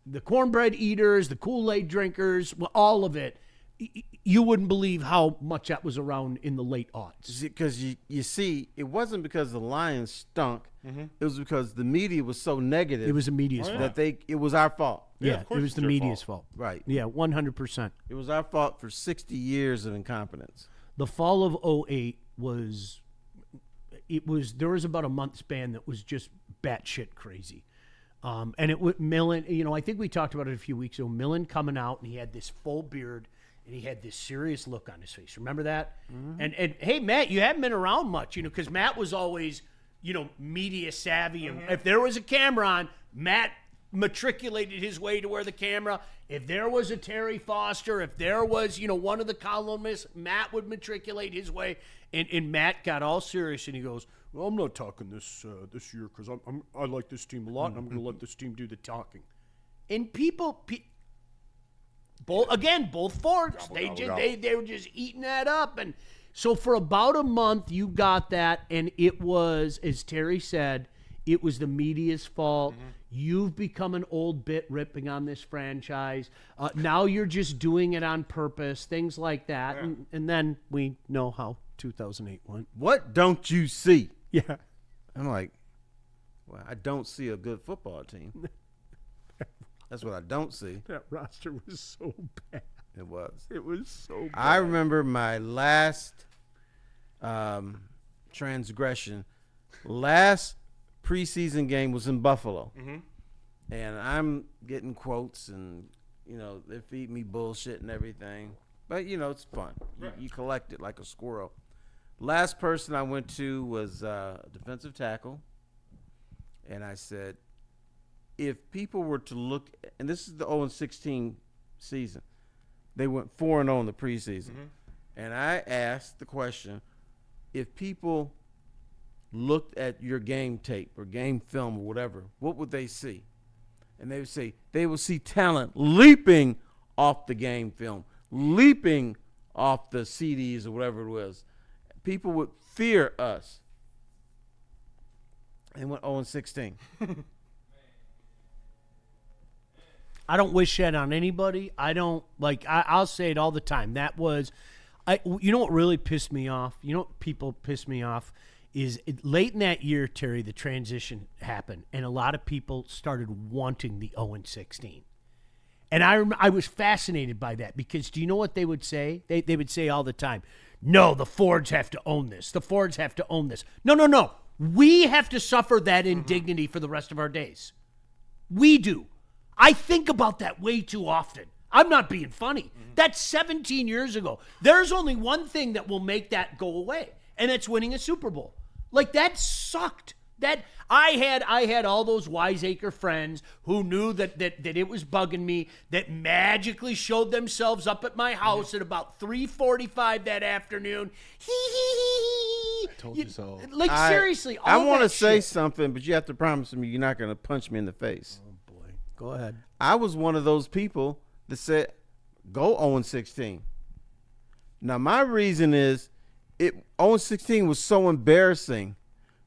The cornbread eaters, the Kool-Aid drinkers, all of it, you wouldn't believe how much that was around in the late aughts. Because you see, it wasn't because the Lions stunk. It was because the media was so negative. It was the media's fault. that it was our fault. Yeah, of course it was it's the your media's fault. fault. Right. Yeah, 100%. It was our fault for 60 years of incompetence. The fall of 2008 there was about a month span that was just batshit crazy. And it would Millen, I think we talked about it a few weeks ago. Millen coming out and he had this full beard and he had this serious look on his face. Remember that? Mm-hmm. And hey, Matt, you haven't been around much, because Matt was always, media savvy. And if there was a camera on, Matt matriculated his way to where the camera. If there was a Terry Foster, if there was, one of the columnists, Matt would matriculate his way. And Matt got all serious and he goes, "Well, I'm not talking this year because I like this team a lot and I'm going to let this team do the talking." And both Fords, they were just eating that up. And so for about a month, you got that, and it was, as Terry said, it was the media's fault. Mm-hmm. You've become an old bit ripping on this franchise. Now you're just doing it on purpose, things like that. Yeah. And then we know how 2008 went. What don't you see? Yeah. I'm like, well, I don't see a good football team. That's what I don't see. That roster was so bad. It was. It was so bad. I remember my last transgression. Last preseason game was in Buffalo. Mm-hmm. And I'm getting quotes and, they're feeding me bullshit and everything. But, it's fun. You collect it like a squirrel. Last person I went to was a defensive tackle. And I said, if people were to look, and this is the 0-16 season, they went 4-0 in the preseason. Mm-hmm. And I asked the question, if people looked at your game tape or game film or whatever, what would they see? And they would say they would see talent leaping off the game film, leaping off the CDs or whatever it was. People would fear us. And went 0-16. I don't wish that on anybody. I'll say it all the time. That was, what really pissed me off? People pissed me off is late in that year, Terry, the transition happened, and a lot of people started wanting the 0-16. And I was fascinated by that because do you know what they would say? They would say all the time, no, the Fords have to own this. The Fords have to own this. No. We have to suffer that indignity for the rest of our days. We do. I think about that way too often. I'm not being funny. That's 17 years ago. There's only one thing that will make that go away, and it's winning a Super Bowl. That sucked. That I had all those wiseacre friends who knew that it was bugging me, that magically showed themselves up at my house at about 3:45 that afternoon. I told you so. Seriously, I want to say something, but you have to promise me you're not going to punch me in the face. Oh boy, go ahead. I was one of those people that said, "Go 0-16." Now my reason is, 0-16 was so embarrassing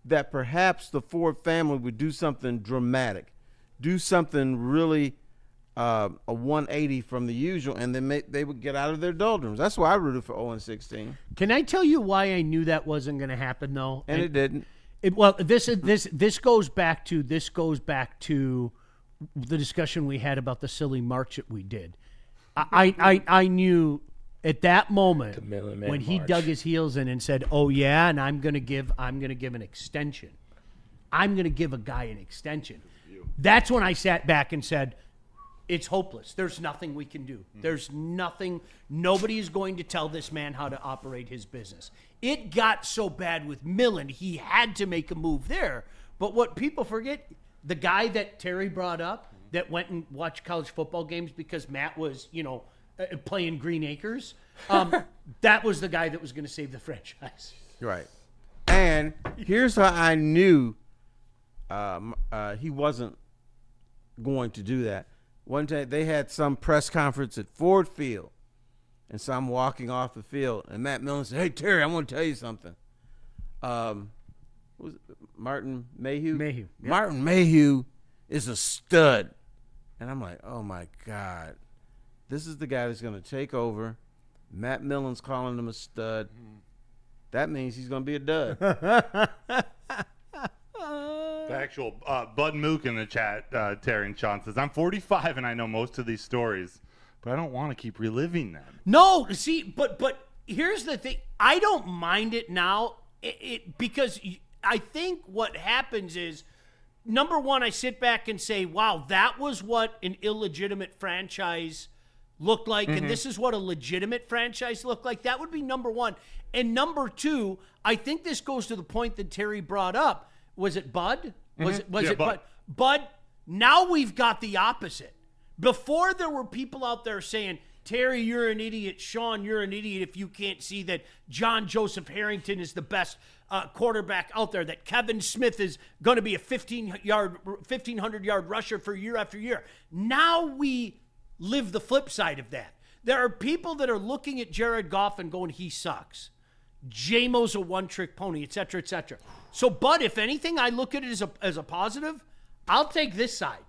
that perhaps the Ford family would do something dramatic, do something really a 180 from the usual, and then they would get out of their doldrums. That's why I rooted for 0-16. Can I tell you why I knew that wasn't going to happen, though? And it didn't. This goes back to the discussion we had about the silly march that we did. I knew at that moment when he dug his heels in and said, "Oh yeah, and I'm gonna give an extension. I'm gonna give a guy an extension." That's when I sat back and said, "It's hopeless. There's nothing we can do. There's nothing. Nobody is going to tell this man how to operate his business." It got so bad with Millen, he had to make a move there. But what people forget, the guy that Terry brought up that went and watched college football games because Matt was, playing Green Acres, that was the guy that was going to save the franchise. Right. And here's how I knew he wasn't going to do that. One day they had some press conference at Ford Field, and so I'm walking off the field, and Matt Millen said, "Hey, Terry, I want to tell you something." Was it Martin Mayhew? Mayhew. Yep. Martin Mayhew is a stud. And I'm like, oh, my God. This is the guy that's going to take over. Matt Millen's calling him a stud. That means he's going to be a dud. The actual Bud Mook in the chat, Terry and Sean says, "I'm 45 and I know most of these stories, but I don't want to keep reliving them." No, see, but here's the thing. I don't mind it now because I think what happens is number one, I sit back and say, wow, that was what an illegitimate franchise looked like, and this is what a legitimate franchise looked like. That would be number one. And number two, I think this goes to the point that Terry brought up. Was it Bud? Was it Bud? Bud, now we've got the opposite. Before there were people out there saying, Terry, you're an idiot. Sean, you're an idiot if you can't see that John Joseph Harrington is the best quarterback out there, that Kevin Smith is going to be a 1,500-yard rusher for year after year. Now we live the flip side of that. There are people that are looking at Jared Goff and going, he sucks. J-Mo's a one-trick pony, et cetera, et cetera. So, Bud, if anything, I look at it as a positive. I'll take this side.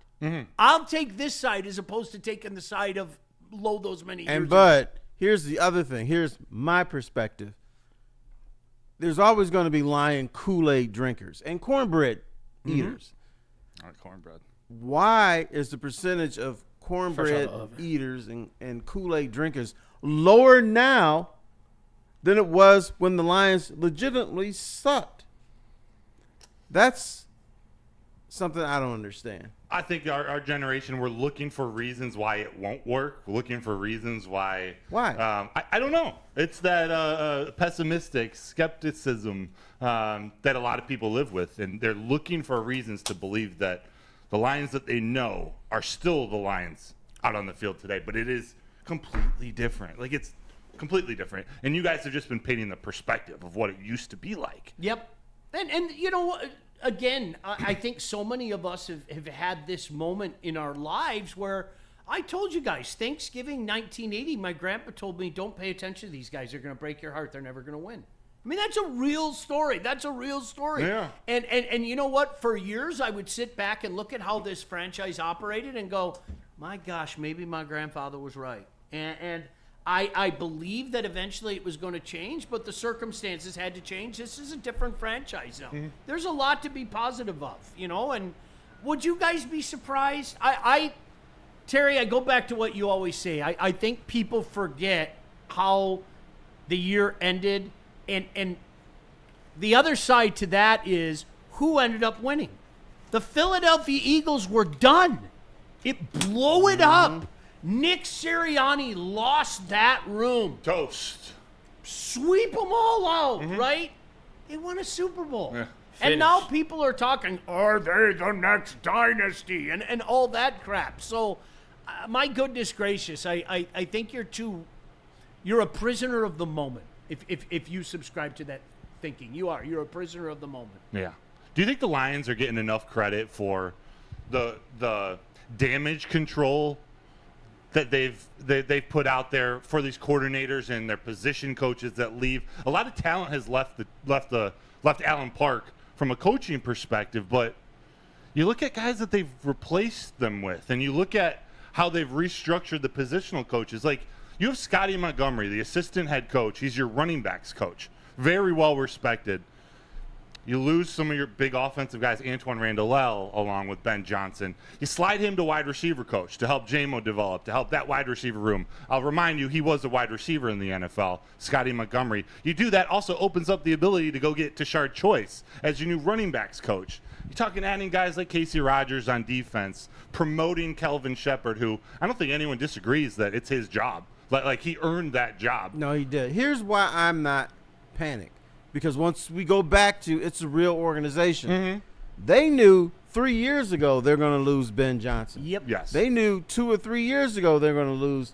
I'll take this side as opposed to taking the side of low those many years. And Bud, here's the other thing. Here's my perspective. There's always going to be Lion Kool-Aid drinkers and cornbread eaters. All right, cornbread. Why is the percentage of cornbread eaters and Kool-Aid drinkers lower now than it was when the Lions legitimately sucked? That's something I don't understand. I think our generation, we're looking for reasons why it won't work. We're looking for reasons why. Why? I don't know. It's that pessimistic skepticism that a lot of people live with, and they're looking for reasons to believe that the Lions that they know are still the Lions out on the field today. But it is completely different. Like, it's completely different. And you guys have just been painting the perspective of what it used to be like. Yep. And you know, again, I think so many of us have had this moment in our lives where I told you guys, Thanksgiving 1980, my grandpa told me, don't pay attention to these guys. They're going to break your heart. They're never going to win. I mean, that's a real story. That's a real story. Yeah. And you know what? For years, I would sit back and look at how this franchise operated and go, my gosh, maybe my grandfather was right. And I believe that eventually it was going to change, but the circumstances had to change. This is a different franchise now. There's a lot to be positive of, you know, and would you guys be surprised? Terry, I go back to what you always say. I think people forget how the year ended, and the other side to that is who ended up winning. The Philadelphia Eagles were done. It blew it up. Nick Sirianni lost that room. Toast. Sweep them all out, right? They won a Super Bowl. Yeah. And now people are talking, are they the next dynasty? And all that crap. So, my goodness gracious, I think you're a prisoner of the moment. If you subscribe to that thinking. You're a prisoner of the moment. Yeah. Do you think the Lions are getting enough credit for the damage control that they've put out there for these coordinators and their position coaches that leave? A lot of talent has left Allen Park from a coaching perspective, but you look at guys that they've replaced them with, and you look at how they've restructured the positional coaches. Like, you have Scotty Montgomery, the assistant head coach. He's your running backs coach. Very well respected. You lose some of your big offensive guys, Antoine Randall, along with Ben Johnson. You slide him to wide receiver coach to help J-Mo develop, to help that wide receiver room. I'll remind you, he was a wide receiver in the NFL, Scotty Montgomery. You do that, also opens up the ability to go get Tashard Choice as your new running backs coach. You're talking adding guys like Casey Rogers on defense, promoting Kelvin Shepard, who I don't think anyone disagrees that it's his job. Like he earned that job. No, he did. Here's why I'm not panicked. Because once we go back to it's a real organization, they knew 3 years ago they're going to lose Ben Johnson. Yep. Yes. They knew 2 or 3 years ago they're going to lose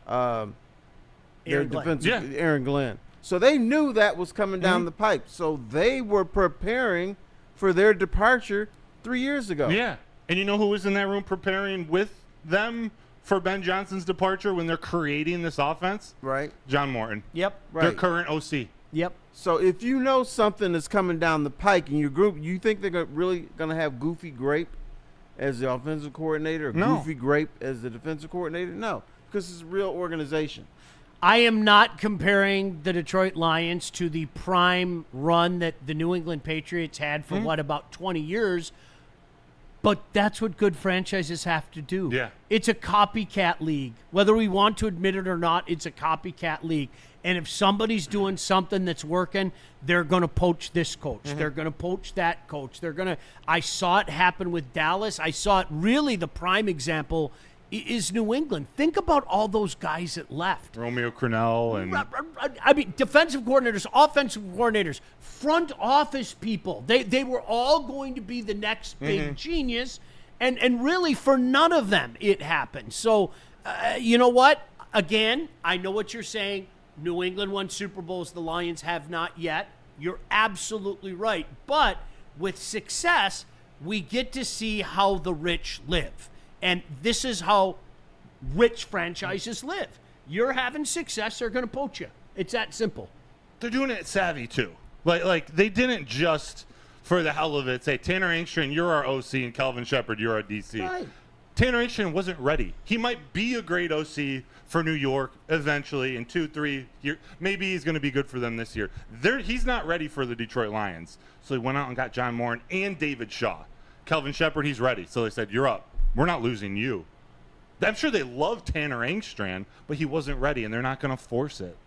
their defensive Aaron Glenn. So they knew that was coming down the pipe. So they were preparing for their departure 3 years ago. Yeah. And you know who was in that room preparing with them for Ben Johnson's departure when they're creating this offense? Right. John Morton. Yep. Right. Their current OC. Yep. So if you know something is coming down the pike in your group, you think they're really going to have Goofy Grape as the offensive coordinator or No. Goofy Grape as the defensive coordinator? No, because it's a real organization. I am not comparing the Detroit Lions to the prime run that the New England Patriots had for, about 20 years. But that's what good franchises have to do. Yeah. It's a copycat league. Whether we want to admit it or not, it's a copycat league. And if somebody's doing something that's working, they're going to poach this coach. They're going to poach that coach. I saw it happen with Dallas. I saw it really, the prime example is New England. Think about all those guys that left. Romeo Crennel and I mean, defensive coordinators, offensive coordinators, front office people. They were all going to be the next big genius, and really for none of them it happened. So, you know what? Again, I know what you're saying. New England won Super Bowls. The Lions have not yet. You're absolutely right. But with success, we get to see how the rich live. And this is how rich franchises live. You're having success, they're going to poach you. It's that simple. they're doing it savvy too. Like they didn't just for the hell of it say, Tanner Engstrand, you're our OC, and Calvin Shepard, you're our DC. Right. Tanner Engstrand wasn't ready. He might be a great OC for New York eventually in 2-3 years. Maybe he's going to be good for them this year. He's not ready for the Detroit Lions. So he went out and got John Moran and David Shaw. Calvin Shepard, he's ready. So they said, you're up. We're not losing you. I'm sure they love Tanner Engstrand, but he wasn't ready, and they're not going to force it.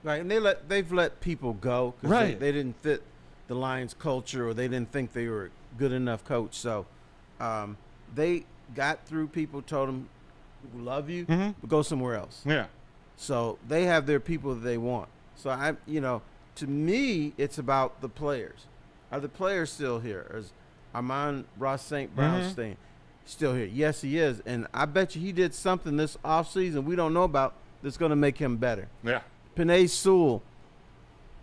Right, and they've let people go because Right. they didn't fit the Lions culture, or they didn't think they were a good enough coach. So they got through people, told them, we love you, but go somewhere else. Yeah. So they have their people that they want. So to me, it's about the players. Are the players still here? Is Amon-Ra St. Brown still here? Yes, he is. And I bet you he did something this offseason we don't know about that's going to make him better. Yeah. Penei Sewell,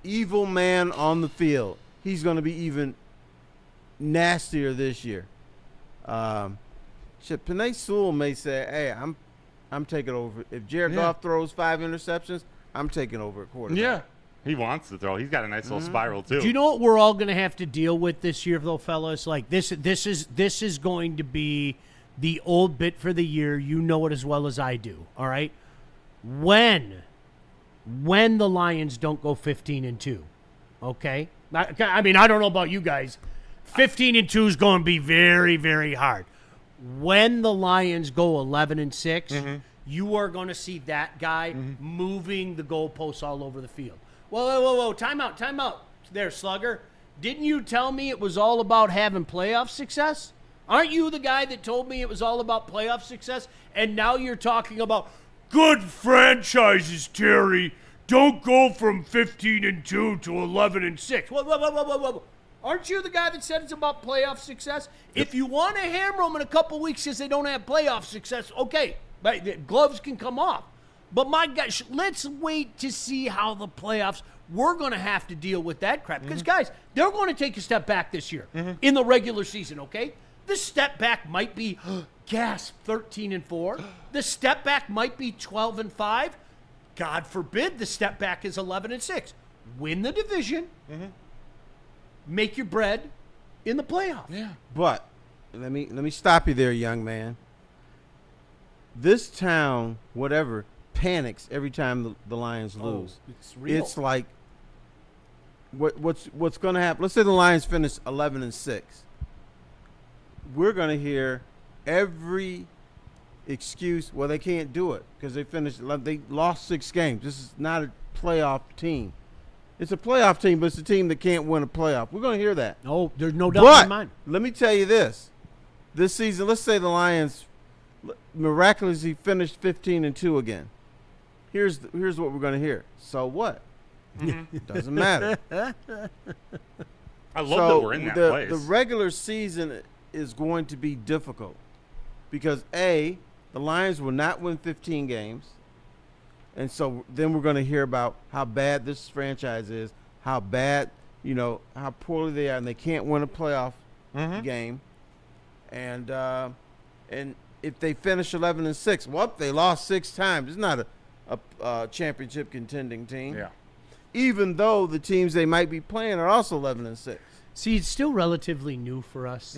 evil man on the field. He's going to be even nastier this year. Penei Sewell may say, hey, I'm taking over. If Jared Goff throws 5 interceptions, I'm taking over at quarterback. Yeah. He wants to throw. He's got a nice little spiral too. Do you know what we're all going to have to deal with this year, though, fellas? Like this is going to be the old bit for the year. You know it as well as I do. All right, when the Lions don't go 15-2, okay? I mean, I don't know about you guys. 15-2 is going to be very, very hard. When the Lions go 11-6, you are going to see that guy moving the goalposts all over the field. Whoa. Time out. There, Slugger. Didn't you tell me it was all about having playoff success? Aren't you the guy that told me it was all about playoff success? And now you're talking about good franchises, Terry. Don't go from 15-2 to 11-6. Whoa. Aren't you the guy that said it's about playoff success? Yep. If you want to hammer them in a couple weeks because they don't have playoff success, okay. But the gloves can come off. But my gosh, let's wait to see how the playoffs. We're going to have to deal with that crap because, guys, they're going to take a step back this year in the regular season. Okay, the step back might be, gasp, 13-4. The step back might be 12-5. God forbid the step back is 11-6. Win the division, make your bread in the playoffs. Yeah. But let me stop you there, young man. This town, whatever, panics every time the Lions lose. It's real. It's like what's going to happen. Let's say the Lions finish 11-6. We're going to hear every excuse. Well, they can't do it because they lost 6 games. This is not a playoff team. It's a playoff team, but it's a team that can't win a playoff. We're going to hear that. No, there's no doubt in my mind. Let me tell you this. This season, let's say the Lions miraculously finished 15-2 again. Here's what we're going to hear. So what? Doesn't matter. I love that we're in that place. The regular season is going to be difficult because, A, the Lions will not win 15 games. And so then we're going to hear about how bad this franchise is, how bad, how poorly they are, and they can't win a playoff game. And if they finish 11-6, well, they lost 6 times. It's not a championship contending team. Yeah. Even though the teams they might be playing are also 11-6. See, it's still relatively new for us.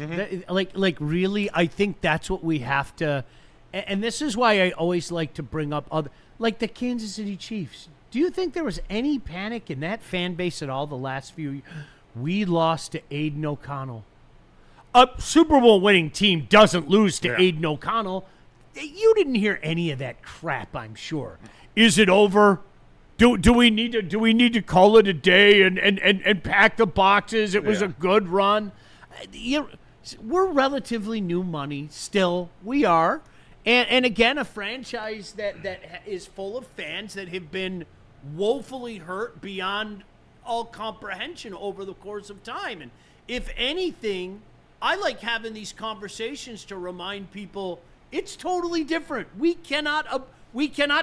Like really, I think that's what we have to. And this is why I always like to bring up like the Kansas City Chiefs. Do you think there was any panic in that fan base at all the last few years? We lost to Aiden O'Connell. a Super Bowl winning team doesn't lose to Yeah. Aiden O'Connell. You didn't hear any of that crap, I'm sure. Is it over? Do we need to call it a day and pack the boxes? It was a good run. We're relatively new money still. We are. And again, a franchise that is full of fans that have been woefully hurt beyond all comprehension over the course of time. And if anything, I like having these conversations to remind people it's totally different. We cannot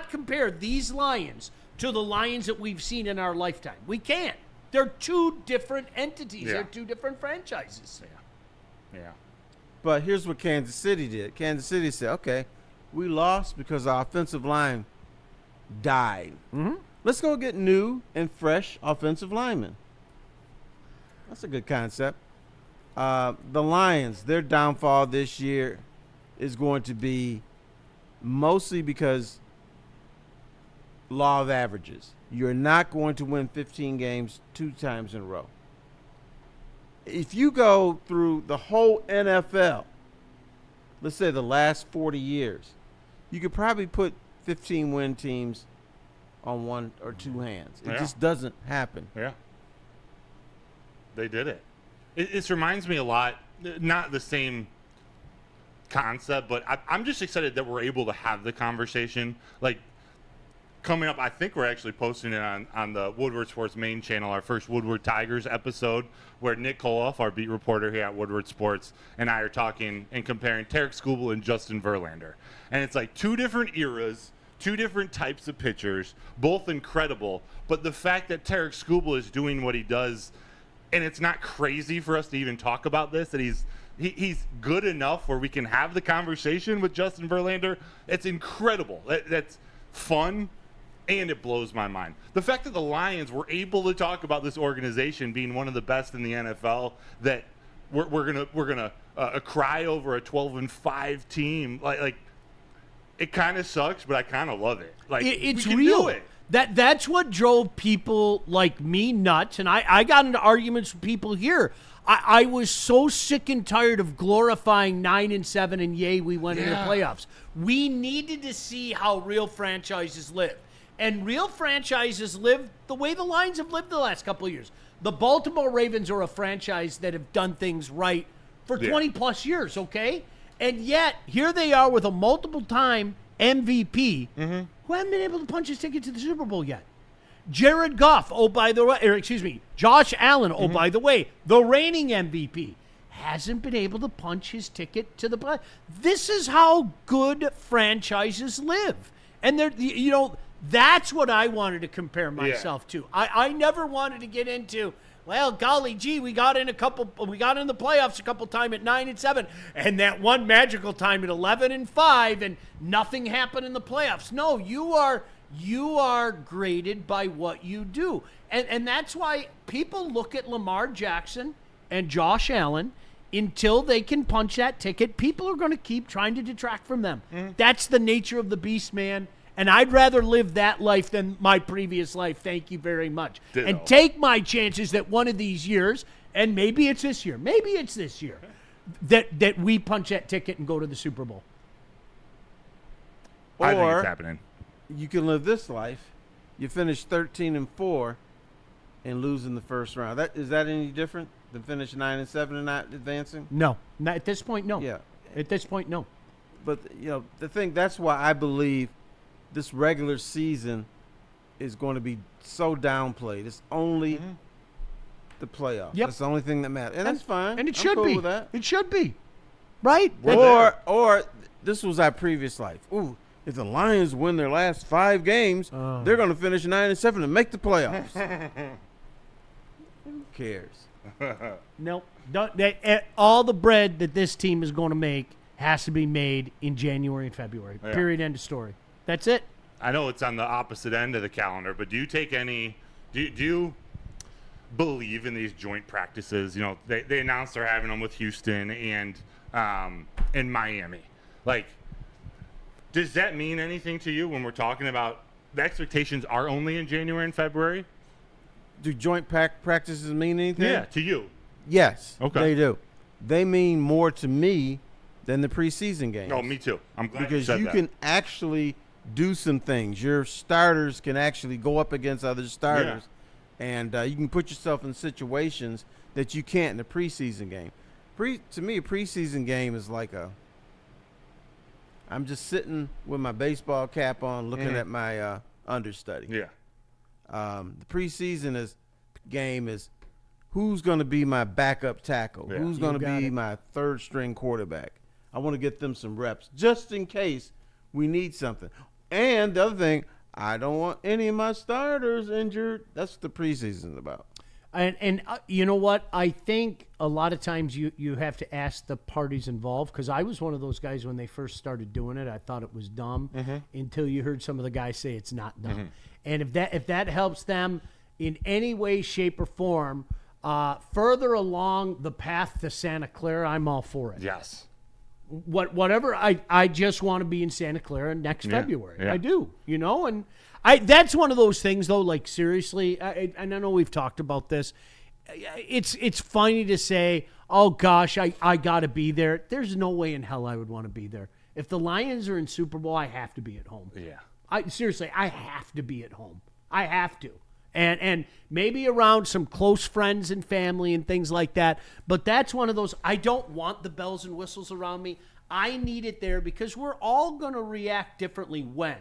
compare these Lions to the Lions that we've seen in our lifetime. We can't. They're two different entities. Yeah. They're two different franchises. Yeah. But here's what Kansas City did. Kansas City said, okay, we lost because our offensive line died. Mm-hmm. Let's go get new and fresh offensive linemen. That's a good concept. The Lions, their downfall this year is going to be mostly because law of averages. You're not going to win 15 games 2 times in a row. If you go through the whole NFL, let's say the last 40 years, you could probably put 15-win teams on 1 or 2 hands. It just doesn't happen. Yeah. They did it. It reminds me a lot, not the same concept, but I'm just excited that we're able to have the conversation. Like, coming up, I think we're actually posting it on the Woodward Sports main channel, our first Woodward Tigers episode, where Nick Koloff, our beat reporter here at Woodward Sports, and I are talking and comparing Tarek Skubal and Justin Verlander. And it's like 2 different eras, 2 different types of pitchers, both incredible. But the fact that Tarek Skubal is doing what he does, and it's not crazy for us to even talk about this, that he's good enough where we can have the conversation with Justin Verlander, it's incredible. That's fun. And it blows my mind. The fact that the Lions were able to talk about this organization being one of the best in the NFL, that we're gonna cry over a 12-5 team, like it kind of sucks, but I kind of love it. Like it's we can real. do it. That's what drove people like me nuts, and I got into arguments with people here. I was so sick and tired of glorifying 9-7 and yay, we went into the playoffs. We needed to see how real franchises live. And real franchises live the way the Lions have lived the last couple of years. The Baltimore Ravens are a franchise that have done things right for 20-plus years, okay? And yet, here they are with a multiple-time MVP who haven't been able to punch his ticket to the Super Bowl yet. Jared Goff, Josh Allen, by the way, the reigning MVP, hasn't been able to punch his ticket to the play. This is how good franchises live. And they're, that's what I wanted to compare myself to. I never wanted to get into, well, golly gee, we got in the playoffs a couple times at 9-7, and that one magical time at 11-5, and nothing happened in the playoffs. No, you are graded by what you do. And that's why people look at Lamar Jackson and Josh Allen. Until they can punch that ticket, people are going to keep trying to detract from them. That's the nature of the beast, man. And I'd rather live that life than my previous life. Thank you very much. Ditto. And take my chances that one of these years, and maybe it's this year, that we punch that ticket and go to the Super Bowl. I think Or it's happening. you can live this life. You finish 13-4 and lose in the first round. Is that any different than finish 9-7 and not advancing? No. Not at this point, no. Yeah. At this point, no. But the thing, that's why I believe this regular season is going to be so downplayed. It's only the playoffs. Yep. That's the only thing that matters, and that's fine. And it I'm should cool be. with that. It should be. Right? Or this was our previous life. Ooh, if the Lions win their last 5 games, they're going to finish 9-7 and make the playoffs. Who cares? Nope. All the bread that this team is going to make has to be made in January and February. Yeah. Period. End of story. That's it. I know it's on the opposite end of the calendar, but do you take any? Do you believe in these joint practices? They announced they're having them with Houston and in Miami. Like, does that mean anything to you when we're talking about the expectations are only in January and February? Do joint practices mean anything? Yeah, to you. Yes. Okay. They do. they mean more to me than the preseason games. Oh, me too. I'm glad Because you said you that. can actually do some things. Your starters can actually go up against other starters, and you can put yourself in situations that you can't in a preseason game. To me, a preseason game is like I'm just sitting with my baseball cap on, looking at my understudy. Yeah. The preseason game is who's going to be my backup tackle, Yeah. who's You going to got be it. my third string quarterback. I want to get them some reps just in case we need something. And the other thing, I don't want any of my starters injured. That's what the preseason's about. And you know what? I think a lot of times you have to ask the parties involved, because I was one of those guys when they first started doing it. I thought it was dumb until you heard some of the guys say it's not dumb. And if that helps them in any way, shape, or form further along the path to Santa Clara, I'm all for it. Yes. Whatever. I just want to be in Santa Clara next February. Yeah. I do, and that's one of those things though, like seriously, and I know we've talked about this. It's funny to say, oh gosh, I got to be there. There's no way in hell I would want to be there. If the Lions are in Super Bowl, I have to be at home. Yeah. I have to be at home. I have to. And maybe around some close friends and family and things like that. But that's one of those, I don't want the bells and whistles around me. I need it there because we're all going to react differently when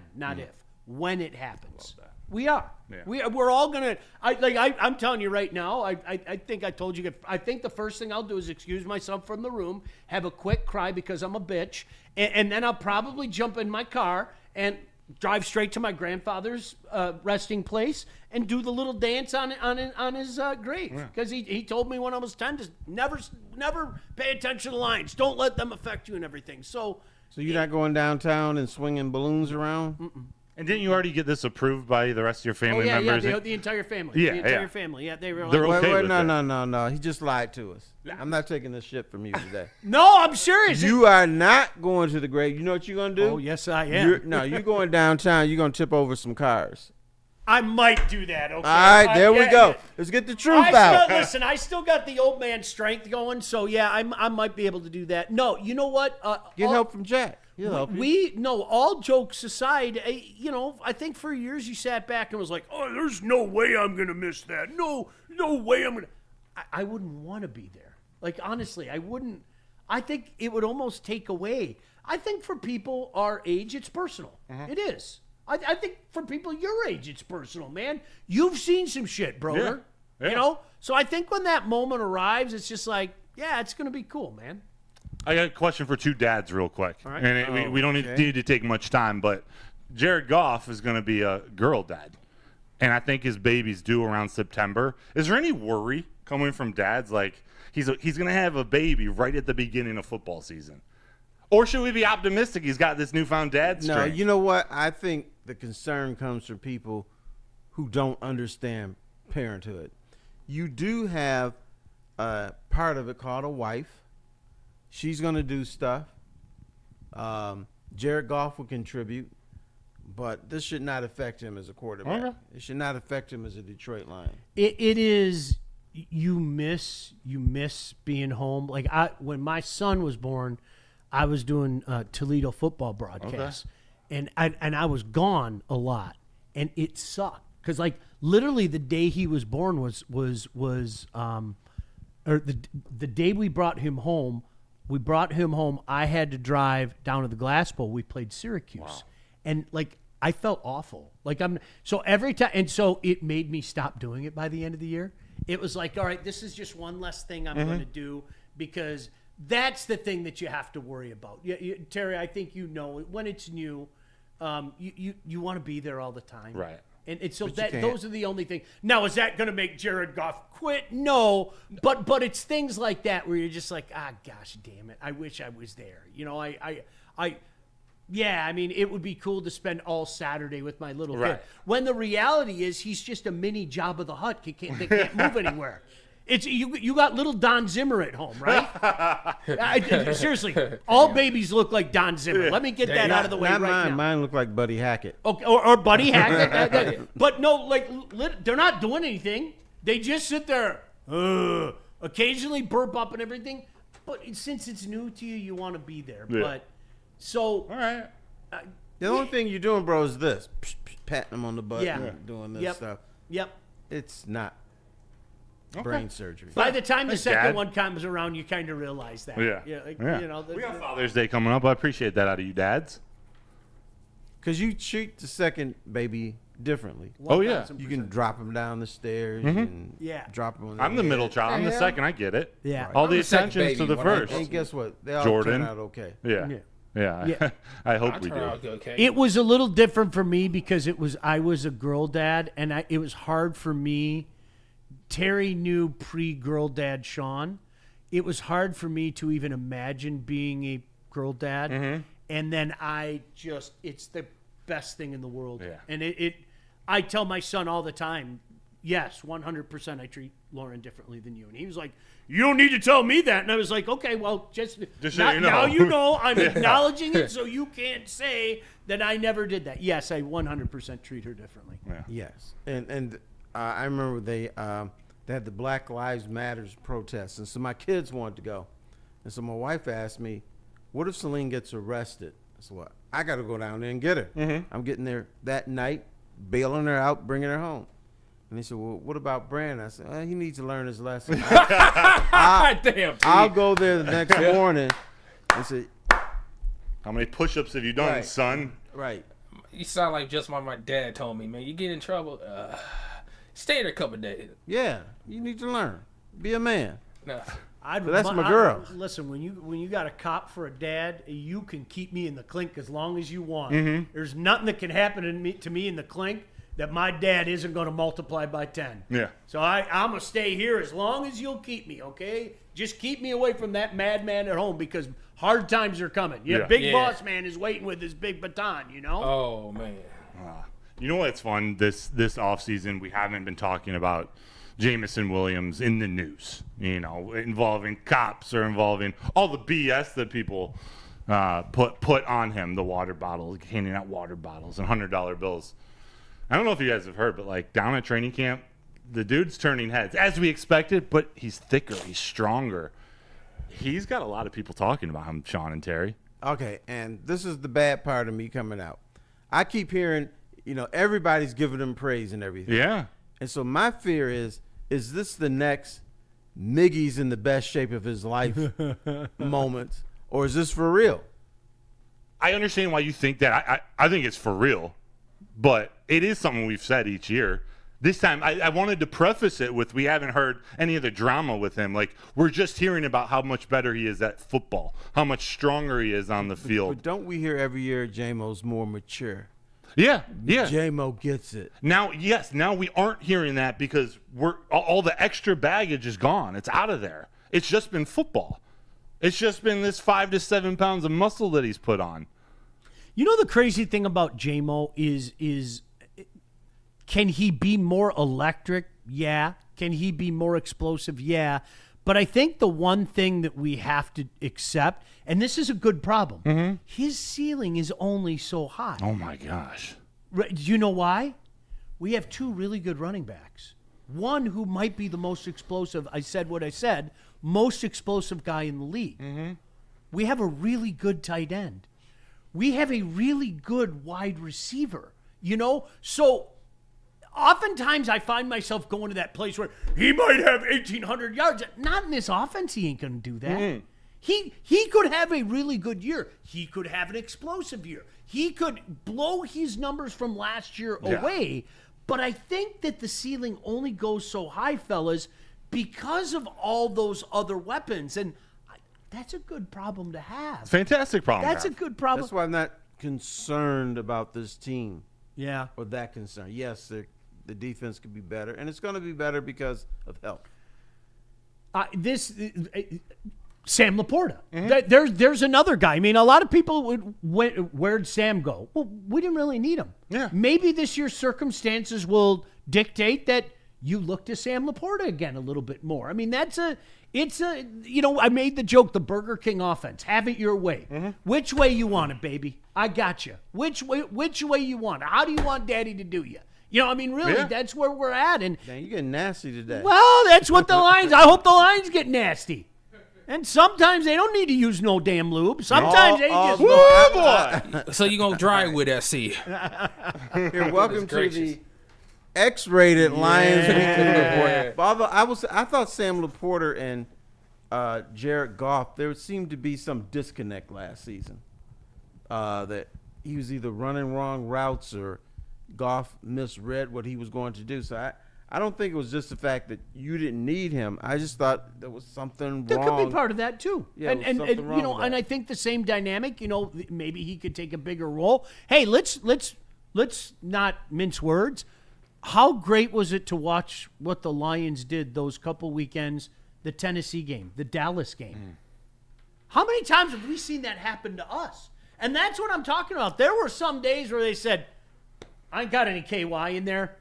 it happens. We are. Yeah. We're all going to, I'm telling you right now, I think I told you, I think the first thing I'll do is excuse myself from the room, have a quick cry because I'm a bitch, and then I'll probably jump in my car and drive straight to my grandfather's resting place and do the little dance on his grave, because he told me when I was 10 to never pay attention to lines. Don't let them affect you and everything. So you're not going downtown and swinging balloons around? And didn't you already get this approved by the rest of your family members? the entire family. Yeah, the entire yeah. family. Yeah, they were like, They're okay with it. No. He just lied to us. I'm not taking this shit from you today. no, I'm serious. You are not going to the grave. You know what you're going to do? Oh, yes, I am. You're going downtown. You're going to tip over some cars. I might do that. Okay. All right, there we go. Let's get the truth out. Listen, I still got the old man strength going, so yeah, I might be able to do that. No, you know what? Get help from Jack. He'll help you. All jokes aside, I think for years you sat back and was like, oh, there's no way I'm going to miss that. No way I'm going to. I wouldn't want to be there. Like, honestly, I wouldn't. I think it would almost take away. I think for people our age, it's personal. It is. I think for people your age, it's personal, man. You've seen some shit, Broder. Yeah. So I think when that moment arrives, it's just like, yeah, it's going to be cool, man. I got a question for two dads real quick. All right. And we don't need to take much time, but Jared Goff is going to be a girl dad. And I think his baby's due around September. Is there any worry coming from dads? Like, he's going to have a baby right at the beginning of football season. Or should we be optimistic he's got this newfound dad No, strength? you know what? I think the concern comes from people who don't understand parenthood. You do have a part of it called a wife. She's going to do stuff. Jared Goff will contribute, but this should not affect him as a quarterback. Okay. It should not affect him as a Detroit Lion. It is. You miss being home. Like when my son was born, I was doing Toledo football broadcasts, and I was gone a lot, and it sucked because like literally the day he was born was or the day we brought him home. I had to drive down to the Glass Bowl. We played Syracuse, and like I felt awful. Like so every time, and so it made me stop doing it by the end of the year. It was like, all right, this is just one less thing I'm going to do, because that's the thing that you have to worry about. Terry, I think when it's new, you want to be there all the time, Right. And so But you those are the only things. Now, is that going to make Jared Goff quit? No, but it's things like that where you're just like, gosh, damn it, I wish I was there. I mean, it would be cool to spend all Saturday with my little kid. Right. When the reality is, he's just a mini Jabba the Hutt. They can't move anywhere. It's you got little Don Zimmer at home, right? Seriously, all babies look like Don Zimmer. Let me get that out of the way Not right mine. now. Mine look like Buddy Hackett. Okay, or Buddy Hackett. But no, they're not doing anything. They just sit there, occasionally burp up and everything. but since it's new to you, you want to be there. Yeah. But so All right. The only thing you're doing, bro, is this. Patting them on the butt Yeah. and doing this Yep. stuff. Yep. It's not Okay. brain surgery. By the time the Thanks, second Dad. one comes around, you kind of realize that. Yeah. You know, We got Father's Day coming up. I appreciate that out of you dads. Because you treat the second baby differently. Oh, yeah. 1000%. You can drop them down the stairs and Yeah. drop them on the I'm the head. middle child. I'm the Yeah. second. I get it. Yeah. All I'm the the second attentions to baby the when I first. And guess what? They all Jordan. turn out okay. Yeah. Yeah. Yeah. Yeah. I I hope we turn do. out okay. It was a little different for me because I was a girl dad, and it was hard for me. Terry knew pre-girl dad Sean. It was hard for me to even imagine being a girl dad, and then it's the best thing in the world. Yeah. And I tell my son all the time, yes, 100% I treat Lauren differently than you. And he was like, you don't need to tell me that. And I was like, okay, well, just so now, you know. now you know I'm acknowledging it, so you can't say that I never did that. Yes, I 100% treat her differently. Yeah. Yes. And I remember they had the Black Lives Matters protests. And so my kids wanted to go. And so my wife asked me, what if Celine gets arrested? I said, well, I got to go down there and get her. I'm getting there that night, bailing her out, bringing her home. And they said, well, what about Brandon? I said, he needs to learn his lesson. Damn. I'll go there the next morning and say, How many push-ups have you done, Right. son? right. You sound like just what my dad told me, man. You get in trouble, stay there a couple of days. Yeah, you need to learn. Be a man. Nah. But that's my girl. Listen, when you got a cop for a dad, you can keep me in the clink as long as you want. There's nothing that can happen to me in the clink that my dad isn't going to multiply by 10. Yeah. So I'm going to stay here as long as you'll keep me, okay? Just keep me away from that madman at home because hard times are coming. Yeah. Big Yeah. boss man is waiting with his big baton, you know? Oh, man. You know what's fun? This offseason, we haven't been talking about Jameson Williams in the news, involving cops or involving all the BS that people put on him, the water bottles, handing out water bottles and $100 bills. I don't know if you guys have heard, but like down at training camp, the dude's turning heads, as we expected, but he's thicker, he's stronger. He's got a lot of people talking about him, Sean and Terry. Okay, and this is the bad part of me coming out. I keep hearing, everybody's giving him praise and everything. Yeah. And so my fear is this the next Miggy's in the best shape of his life moment, or is this for real? I understand why you think that. I think it's for real, but it is something we've said each year. This time, I wanted to preface it with we haven't heard any of the drama with him. Like, we're just hearing about how much better he is at football, how much stronger he is on the field. But don't we hear every year J-Mo's more mature? Yeah. J-Mo gets it. Now we aren't hearing that because all the extra baggage is gone. It's out of there. It's just been football. It's just been this 5 to 7 pounds of muscle that he's put on. You know the crazy thing about J-Mo is can he be more electric? Yeah. Can he be more explosive? Yeah. But I think the one thing that we have to accept, and this is a good problem, his ceiling is only so high. Oh, my gosh. Do you know why? We have two really good running backs. One who might be the most explosive, I said what I said, most explosive guy in the league. We have a really good tight end. We have a really good wide receiver, So oftentimes I find myself going to that place where he might have 1,800 yards. Not in this offense, he ain't going to do that. He could have a really good year. He could have an explosive year. He could blow his numbers from last year away. But I think that the ceiling only goes so high, fellas, because of all those other weapons. And that's a good problem to have. Fantastic problem. That's a good problem. That's why I'm not concerned about this team. Yeah. Or that concern. Yes, the defense could be better, and it's going to be better because of help. Sam Laporta. There's another guy. I mean, a lot of people where'd Sam go? Well, we didn't really need him. Yeah. Maybe this year's circumstances will dictate that you look to Sam Laporta again a little bit more. I mean, I made the joke, the Burger King offense. Have it your way. Which way you want it, baby? I got you. Which way you want it? How do you want Daddy to do you? Really, that's where we're at. And Dang, you're getting nasty today. well, that's what the Lions. I hope the Lions get nasty. And sometimes they don't need to use no damn lube. Sometimes they just. Boy. So you gonna drive with SC? Here, welcome to gracious. the X-rated Lions Yeah. Weekly Report. But although I thought Sam Laporta and Jared Goff, there seemed to be some disconnect last season. That he was either running wrong routes or Goff misread what he was going to do. So I don't think it was just the fact that you didn't need him. I just thought there was something There wrong. could be part of that too. Yeah, and there was something wrong you know, with and that. I think the same dynamic. You know, maybe he could take a bigger role. Hey, let's not mince words. How great was it to watch what the Lions did those couple weekends? The Tennessee game, the Dallas game. How many times have we seen that happen to us? And that's what I'm talking about. There were some days where they said, "I ain't got any KY in there.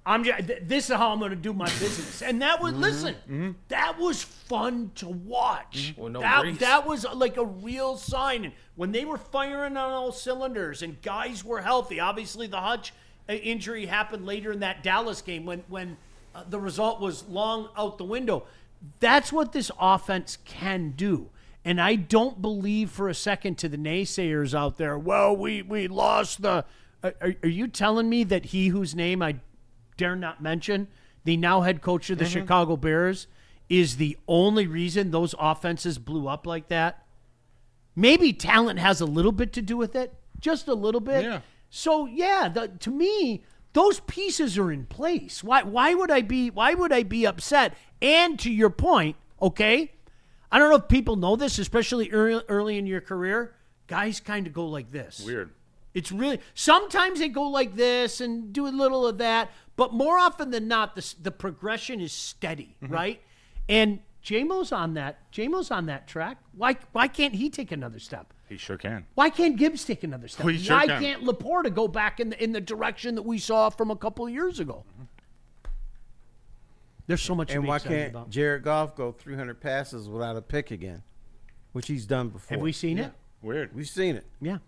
I'm just, this is how I'm going to do my business." And that was that was fun to watch. Well, no that grease. that was like a real sign. And when they were firing on all cylinders and guys were healthy, obviously the Hutch injury happened later in that Dallas game when the result was long out the window. That's what this offense can do. And I don't believe for a second to the naysayers out there, well, we lost the are you telling me that he whose name I dare not mention, the now head coach of the Chicago Bears, is the only reason those offenses blew up like that? Maybe talent has a little bit to do with it, just a little bit. Yeah. So yeah, to me, those pieces are in place. Why would I be upset? And to your point, okay, I don't know if people know this, especially early in your career, guys kind of go like this. Weird. It's really, sometimes they go like this and do a little of that, but more often than not, the progression is steady, right? And J-Mo's on that track. Why can't he take another step? He sure can. Why can't Gibbs take another step? He sure Why can. can't Laporta go back in the direction that we saw from a couple of years ago? There's so much to And be why excited can't about. Jared Goff go 300 passes without a pick again, which he's done before? Have we seen it? Weird. We've seen it. Yeah.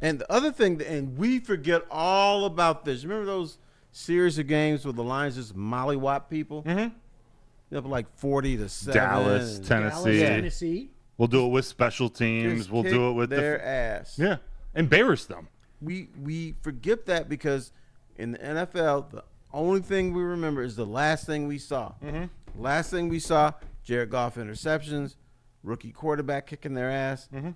And the other thing, and we forget all about this. Remember those series of games where the Lions just mollywop people? Mm-hmm. Up like 40-7. Dallas, and Tennessee. Dallas, Tennessee. We'll do it with special teams. just We'll kick do it with their ass. Yeah. Embarrass them. We forget that because in the NFL, the only thing we remember is the last thing we saw. Mm-hmm. Last thing we saw, Jared Goff interceptions, rookie quarterback kicking their ass, the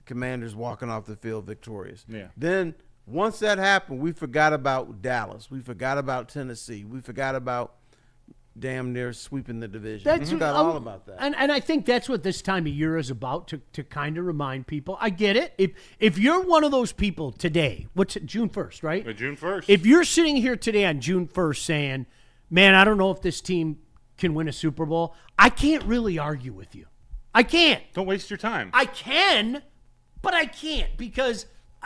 Commanders walking off the field victorious. Yeah. Then once that happened, we forgot about Dallas. We forgot about Tennessee. We forgot about damn near sweeping the division. We forgot all about that. And I think that's what this time of year is about, to kind of remind people. I get it. If you're one of those people today, what's it, June 1st, right? June 1st. If you're sitting here today on June 1st saying, man, I don't know if this team can win a Super Bowl, I can't really argue with you. I can't. Don't waste your time. I can, but I can't, because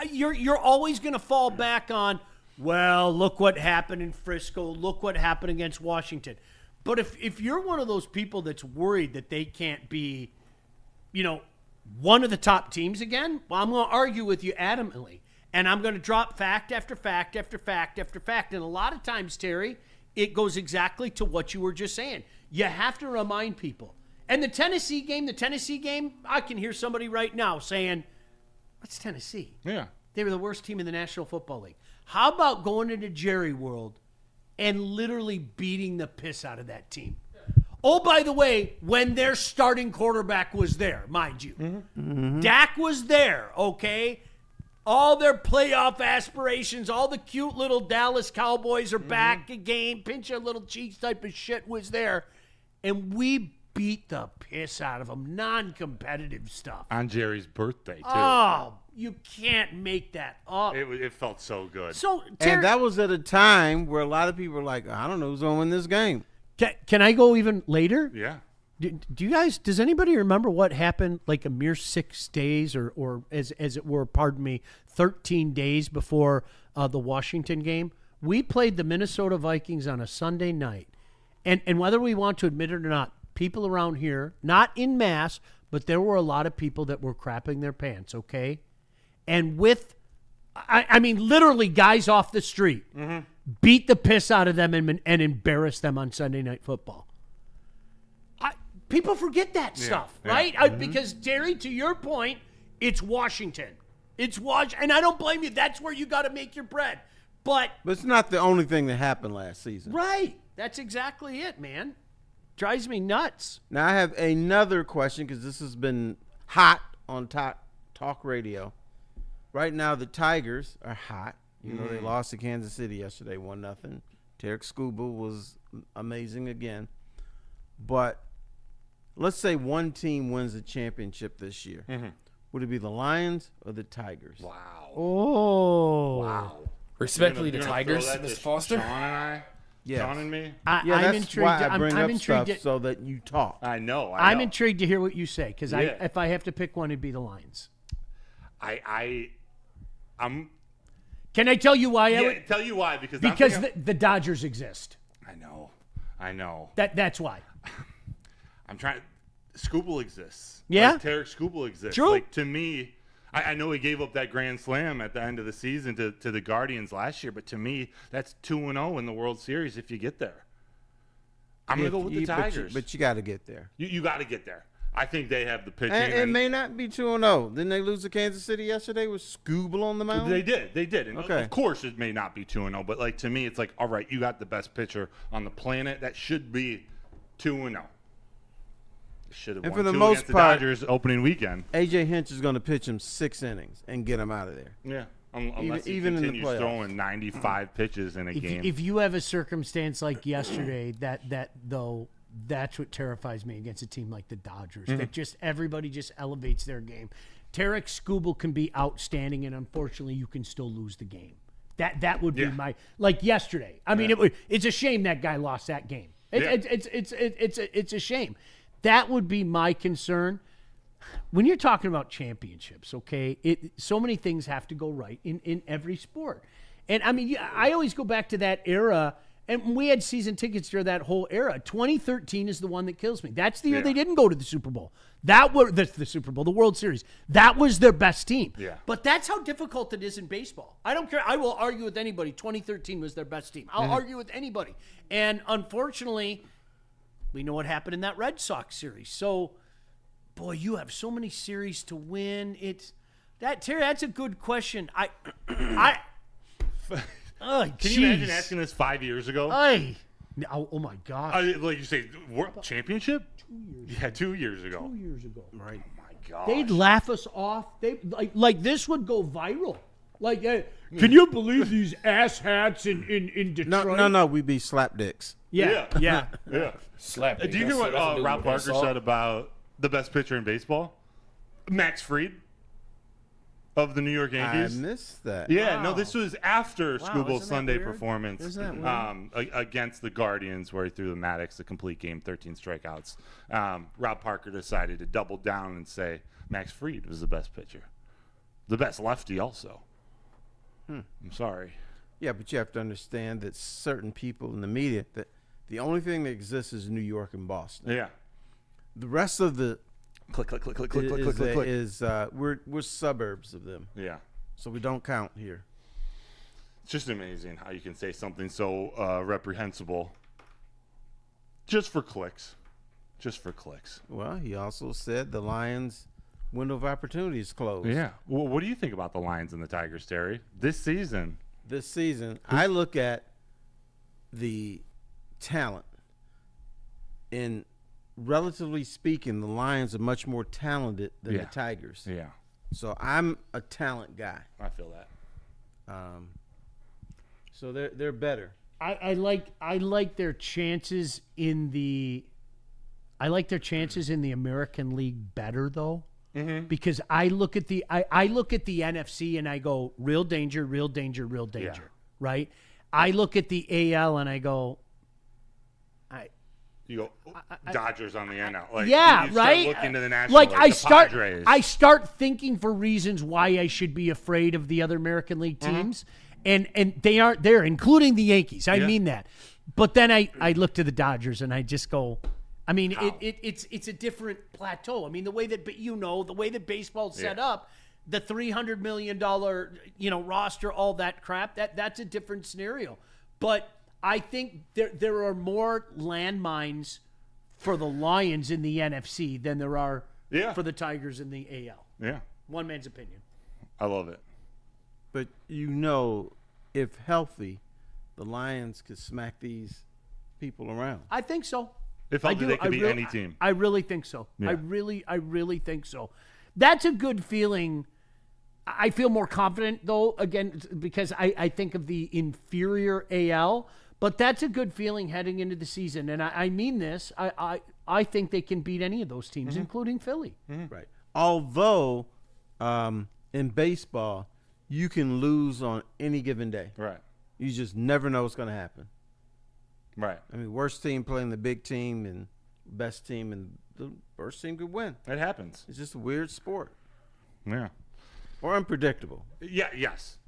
you're always going to fall back on, well, look what happened in Frisco. Look what happened against Washington. But if you're one of those people that's worried that they can't be, one of the top teams again, well, I'm going to argue with you adamantly. And I'm going to drop fact after fact after fact after fact. And a lot of times, Terry, it goes exactly to what you were just saying. You have to remind people. And the Tennessee game, I can hear somebody right now saying, what's Tennessee? Yeah. They were the worst team in the National Football League. How about going into Jerry World and literally beating the piss out of that team? Oh, by the way, when their starting quarterback was there, mind you. Mm-hmm. Dak was there, okay? All their playoff aspirations, all the cute little Dallas Cowboys are back again, pinch your little cheeks type of shit was there. And we beat the piss out of them, non-competitive stuff. On Jerry's birthday, too. Oh, you can't make that up. It felt so good. So, And that was at a time where a lot of people were like, I don't know who's going to win this game. Can I go even later? Yeah. Do you guys? Does anybody remember what happened like a mere 6 days, or as it were, 13 days before the Washington game? We played the Minnesota Vikings on a Sunday night, and whether we want to admit it or not, people around here, not in mass, but there were a lot of people that were crapping their pants. Okay, and I mean, literally, guys off the street beat the piss out of them and embarrassed them on Sunday Night Football. People forget that stuff, right? Because, Terry, to your point, it's Washington. And I don't blame you. That's where you got to make your bread. But it's not the only thing that happened last season. Right. That's exactly it, man. Drives me nuts. Now, I have another question because this has been hot on talk radio. Right now, the Tigers are hot. You know, they lost to Kansas City yesterday, 1-0. Tarek Skubal was amazing again. But let's say one team wins the championship this year. Would it be the Lions or the Tigers? Wow. Oh. Wow. Respectfully, the You're gonna Tigers, throw that Mr. to Foster. Sean and I? Yes. Sean and me? I'm That's intrigued. why I bring I'm up intrigued. stuff so that you talk. I know. I'm intrigued to hear what you say because Yeah. if I have to pick one, it'd be the Lions. I'm. Can I tell you why? Yeah, tell you why because the Dodgers exist. I know. That's why. I'm trying. Skubal exists. Yeah? Like, Tarek Skubal exists. True. Like, to me, I know he gave up that grand slam at the end of the season to the Guardians last year, but to me, that's 2-0 in the World Series if you get there. I'm going to go with the Tigers. But you got to get there. You got to get there. I think they have the pitching. And it may not be 2-0. Didn't they lose to Kansas City yesterday with Skubal on the mound? They did. And Okay. of course, it may not be 2-0, but like to me, it's like, all right, you got the best pitcher on the planet. That should be 2-0. Should have And won for the two most against part- the Dodgers opening weekend. A.J. Hinch is going to pitch him 6 innings and get him out of there. Yeah, unless even he in the continues playoffs. throwing 95 pitches in a game. If you have a circumstance like yesterday, that's what terrifies me against a team like the Dodgers. That just everybody just elevates their game. Tarek Skubal can be outstanding, and unfortunately, you can still lose the game. That would be my like yesterday. I mean, it's a shame that guy lost that game. It's a shame. That would be my concern. When you're talking about championships, okay, so many things have to go right in every sport. And, I mean, I always go back to that era, and we had season tickets during that whole era. 2013 is the one that kills me. That's the year they didn't go to the Super Bowl. That were the Super Bowl, the World Series. That was their best team. Yeah. But that's how difficult it is in baseball. I don't care. I will argue with anybody. 2013 was their best team. I'll argue with anybody. And, unfortunately, we know what happened in that Red Sox series. So, boy, you have so many series to win. Terry, that's a good question. Can you imagine asking this 5 years ago? Oh my God. Like you say, World Championship? 2 years ago. 2 years ago. Right. Oh my gosh. They'd laugh us off. They like this would go viral. Like, can you believe these asshats in Detroit? No, we'd be slapdicks. Yeah. Slap. Do you hear what Rob Parker said about the best pitcher in baseball? Max Fried of the New York I Yankees. missed that. Yeah, Wow. no, this was after Wow, Skubal's isn't that Sunday weird? performance Isn't that against the Guardians, where he threw the Maddox the complete game, 13 strikeouts. Rob Parker decided to double down and say Max Fried was the best pitcher, the best lefty also. I'm sorry. Yeah, but you have to understand that certain people in the media, that the only thing that exists is New York and Boston. Yeah. The rest of the Click, click, click, click, click, click, click, click, click. We're suburbs of them, Yeah. so we don't count here. It's just amazing how you can say something so reprehensible just for clicks. Just for clicks. Well, he also said the Lions' window of opportunity is closed. Yeah. Well, what do you think about the Lions and the Tigers, Terry? This season. This season, I look at the talent. In relatively speaking, the Lions are much more talented than the Tigers. Yeah. So I'm a talent guy. I feel that. So they're better. I like their chances in the American League better though. Because I look at the NFC and I go real danger, real danger, real danger, right? I look at the AL and I go, You go Dodgers on the end now. Like, yeah, you start right. looking to the National like League, I the start, Padres. I start thinking for reasons why I should be afraid of the other American League teams, and they aren't there, including the Yankees. I mean that, but then I look to the Dodgers and I just go. I mean, it's a different plateau. I mean, the way that baseball's set up, the $300 million roster, all that crap, that's a different scenario. But I think there are more landmines for the Lions in the NFC than there are Yeah. for the Tigers in the AL. Yeah. One man's opinion. I love it. But if healthy, the Lions could smack these people around. I think so. If I healthy, do. they could beat really- any team. I really think so. Yeah. I really think so. That's a good feeling. I feel more confident, though, again, because I think of the inferior AL, but that's a good feeling heading into the season. And I mean this. I think they can beat any of those teams, including Philly. Right. Although in baseball, you can lose on any given day. Right. You just never know what's going to happen. Right. I mean, worst team playing the big team and best team, and the worst team could win. It happens. It's just a weird sport Yeah. or unpredictable. Yeah. Yes.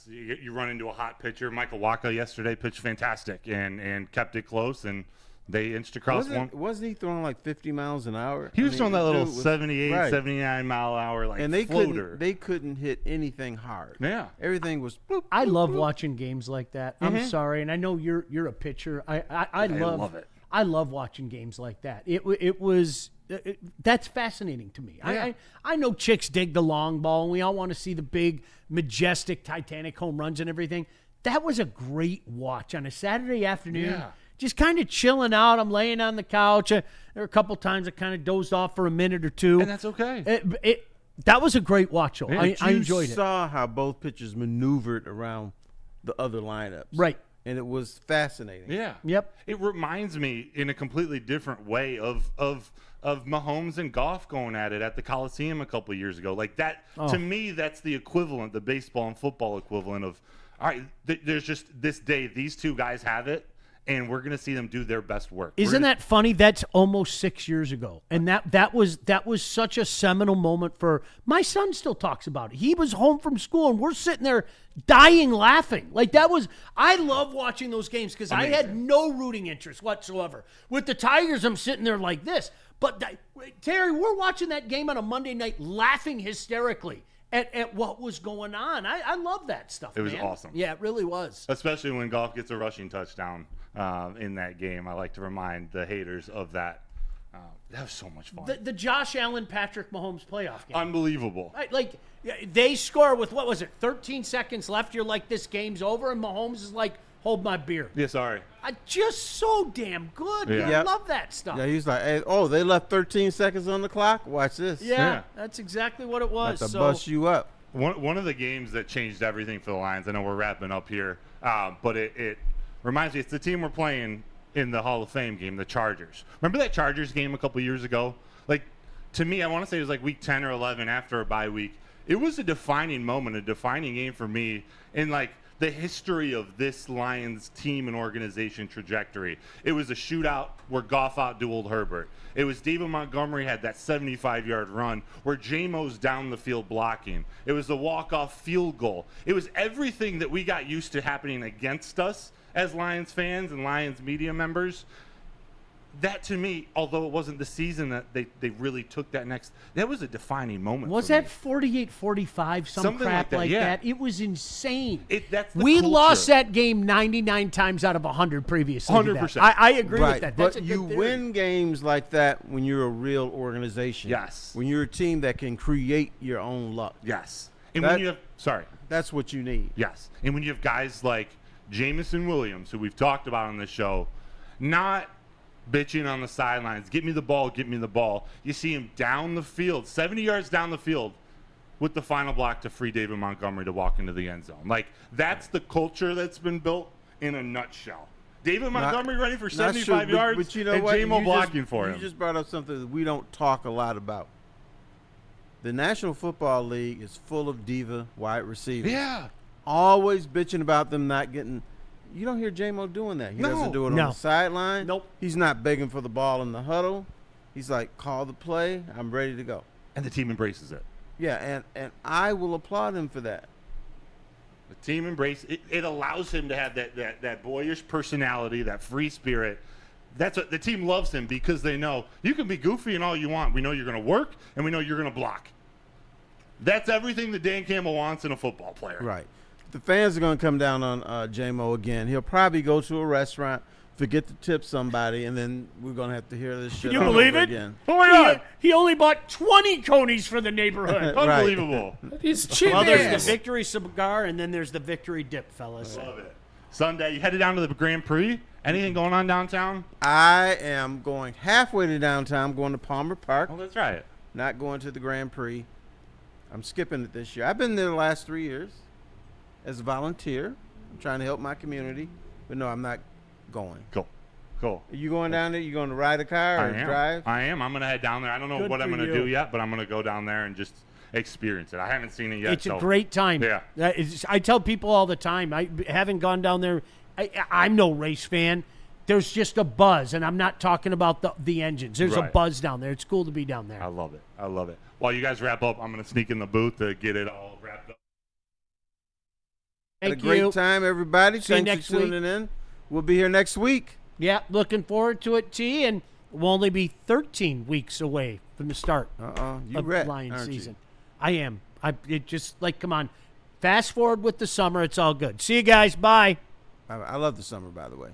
You run into a hot pitcher. Michael Wacha yesterday pitched fantastic and kept it close, and they inched across one. Wasn't he throwing like 50 miles an hour? He was throwing that little dude was- 78, right. 79 mile an hour And they floater. couldn't hit anything hard. Yeah. Everything was. Bloop, I bloop, love bloop. watching games like that. I'm sorry, and I know you're a pitcher. I love it. I love watching games like that. It was that's fascinating to me. Yeah. I know chicks dig the long ball, and we all want to see the big, majestic, Titanic home runs and everything. That was a great watch on a Saturday afternoon. Yeah. Just kind of chilling out. I'm laying on the couch. There were a couple times I kind of dozed off for a minute or two. And that's okay. That was a great watch, though. Yeah. I enjoyed You it. saw how both pitchers maneuvered around the other lineups. Right. And it was fascinating. Yeah. Yep. It reminds me in a completely different way of Mahomes and Goff going at it at the Coliseum a couple of years ago. Like that, to me, that's the equivalent, the baseball and football equivalent of, all right, there's just this day, these two guys have it, and we're going to see them do their best work. Isn't that funny? That's almost 6 years ago, and that was such a seminal moment for my son. Still talks about it. He was home from school, and we're sitting there dying laughing. Like that was. I love watching those games because I had no rooting interest whatsoever. With the Tigers, I'm sitting there like this. But Terry, we're watching that game on a Monday night, laughing hysterically at what was going on. I love that stuff. It was man. awesome. Yeah, it really was. Especially when Goff gets a rushing touchdown in that game. I like to remind the haters of that. That was so much fun. The Josh Allen Patrick Mahomes playoff game. Unbelievable. Right, like they score with 13 seconds left. You're like, this game's over, and Mahomes is like, hold my beer. Yeah, sorry. Just so damn good. Yeah. I Yep. love that stuff. Yeah, he's like, hey, they left 13 seconds on the clock? Watch this. Yeah, that's exactly what it was. About to So bust you up. One of the games that changed everything for the Lions, I know we're wrapping up here, but it reminds me, it's the team we're playing in the Hall of Fame game, the Chargers. Remember that Chargers game a couple years ago? Like, to me, I want to say it was like week 10 or 11 after a bye week. It was a defining moment, a defining game for me in, like, the history of this Lions team and organization trajectory. It was a shootout where Goff outdueled Herbert. It was David Montgomery had that 75-yard run where Jamo's down the field blocking. It was the walk-off field goal. It was everything that we got used to happening against us as Lions fans and Lions media members. That, to me, although it wasn't the season that they really took that was a defining moment. was for that me. 48-45, Something crap like that, yeah. that? It was insane. That's the We culture. lost that game 99 times out of 100 previously. to that. 100%. I agree Right, with that. but That's a good you theory. win games like that when you're a real organization. Yes. When you're a team that can create your own luck. Yes. And That- when you have, sorry. That's what you need. Yes. And when you have guys like Jameson Williams, who we've talked about on the show, not bitching on the sidelines, get me the ball, get me the ball. You see him down the field, 70 yards down the field, with the final block to free David Montgomery to walk into the end zone. Like, that's the culture that's been built in a nutshell. David Montgomery running for 75 true, yards but you know and what? J-Mo You blocking for him. You just brought up something that we don't talk a lot about. The National Football League is full of diva wide receivers. Yeah. Always bitching about them not getting. You don't hear J-Mo doing that. He No. doesn't do it on No. the sideline. Nope. He's not begging for the ball in the huddle. He's like, call the play. I'm ready to go. And the team embraces it. Yeah, and I will applaud him for that. The team embrace it allows him to have that boyish personality, that free spirit. That's what the team loves him, because they know you can be goofy and all you want. We know you're going to work, and we know you're going to block. That's everything that Dan Campbell wants in a football player. Right. The fans are going to come down on J-Mo again. He'll probably go to a restaurant forget to tip somebody, and then we're gonna have to hear this shit. Can you all believe over it? Again. Oh my God. He only bought 20 conies for the neighborhood. Right. Unbelievable. He's cheap. Well, there's the victory cigar, and then there's the victory dip, fellas. Love it. Sunday, you headed down to the Grand Prix. Anything going on downtown? I am going halfway to downtown. I'm going to Palmer Park. Oh, that's right. Not going to the Grand Prix. I'm skipping it this year. I've been there the last 3 years as a volunteer. I'm trying to help my community. But no, I'm not going. Cool. Cool. Are you going down there? You going to ride a car or drive? I am. I'm going to head down there. I don't know Good what I'm for going to you. do yet, but I'm going to go down there and just experience it. I haven't seen it yet. It's so. a great time. Yeah. I tell people all the time, I haven't gone down there. I'm no race fan. There's just a buzz, and I'm not talking about the engines. There's a Right. buzz down there. It's cool to be down there. I love it. I love it. While you guys wrap up, I'm going to sneak in the booth to get it all wrapped up. Had a Thank great you. time, everybody. See you Thanks next for tuning week. in. We'll be here next week. Yeah, looking forward to it, T. And we'll only be 13 weeks away from the start You of ready, Lion aren't you? season. I am. It just like, come on. Fast forward with the summer. It's all good. See you guys. Bye. I love the summer, by the way.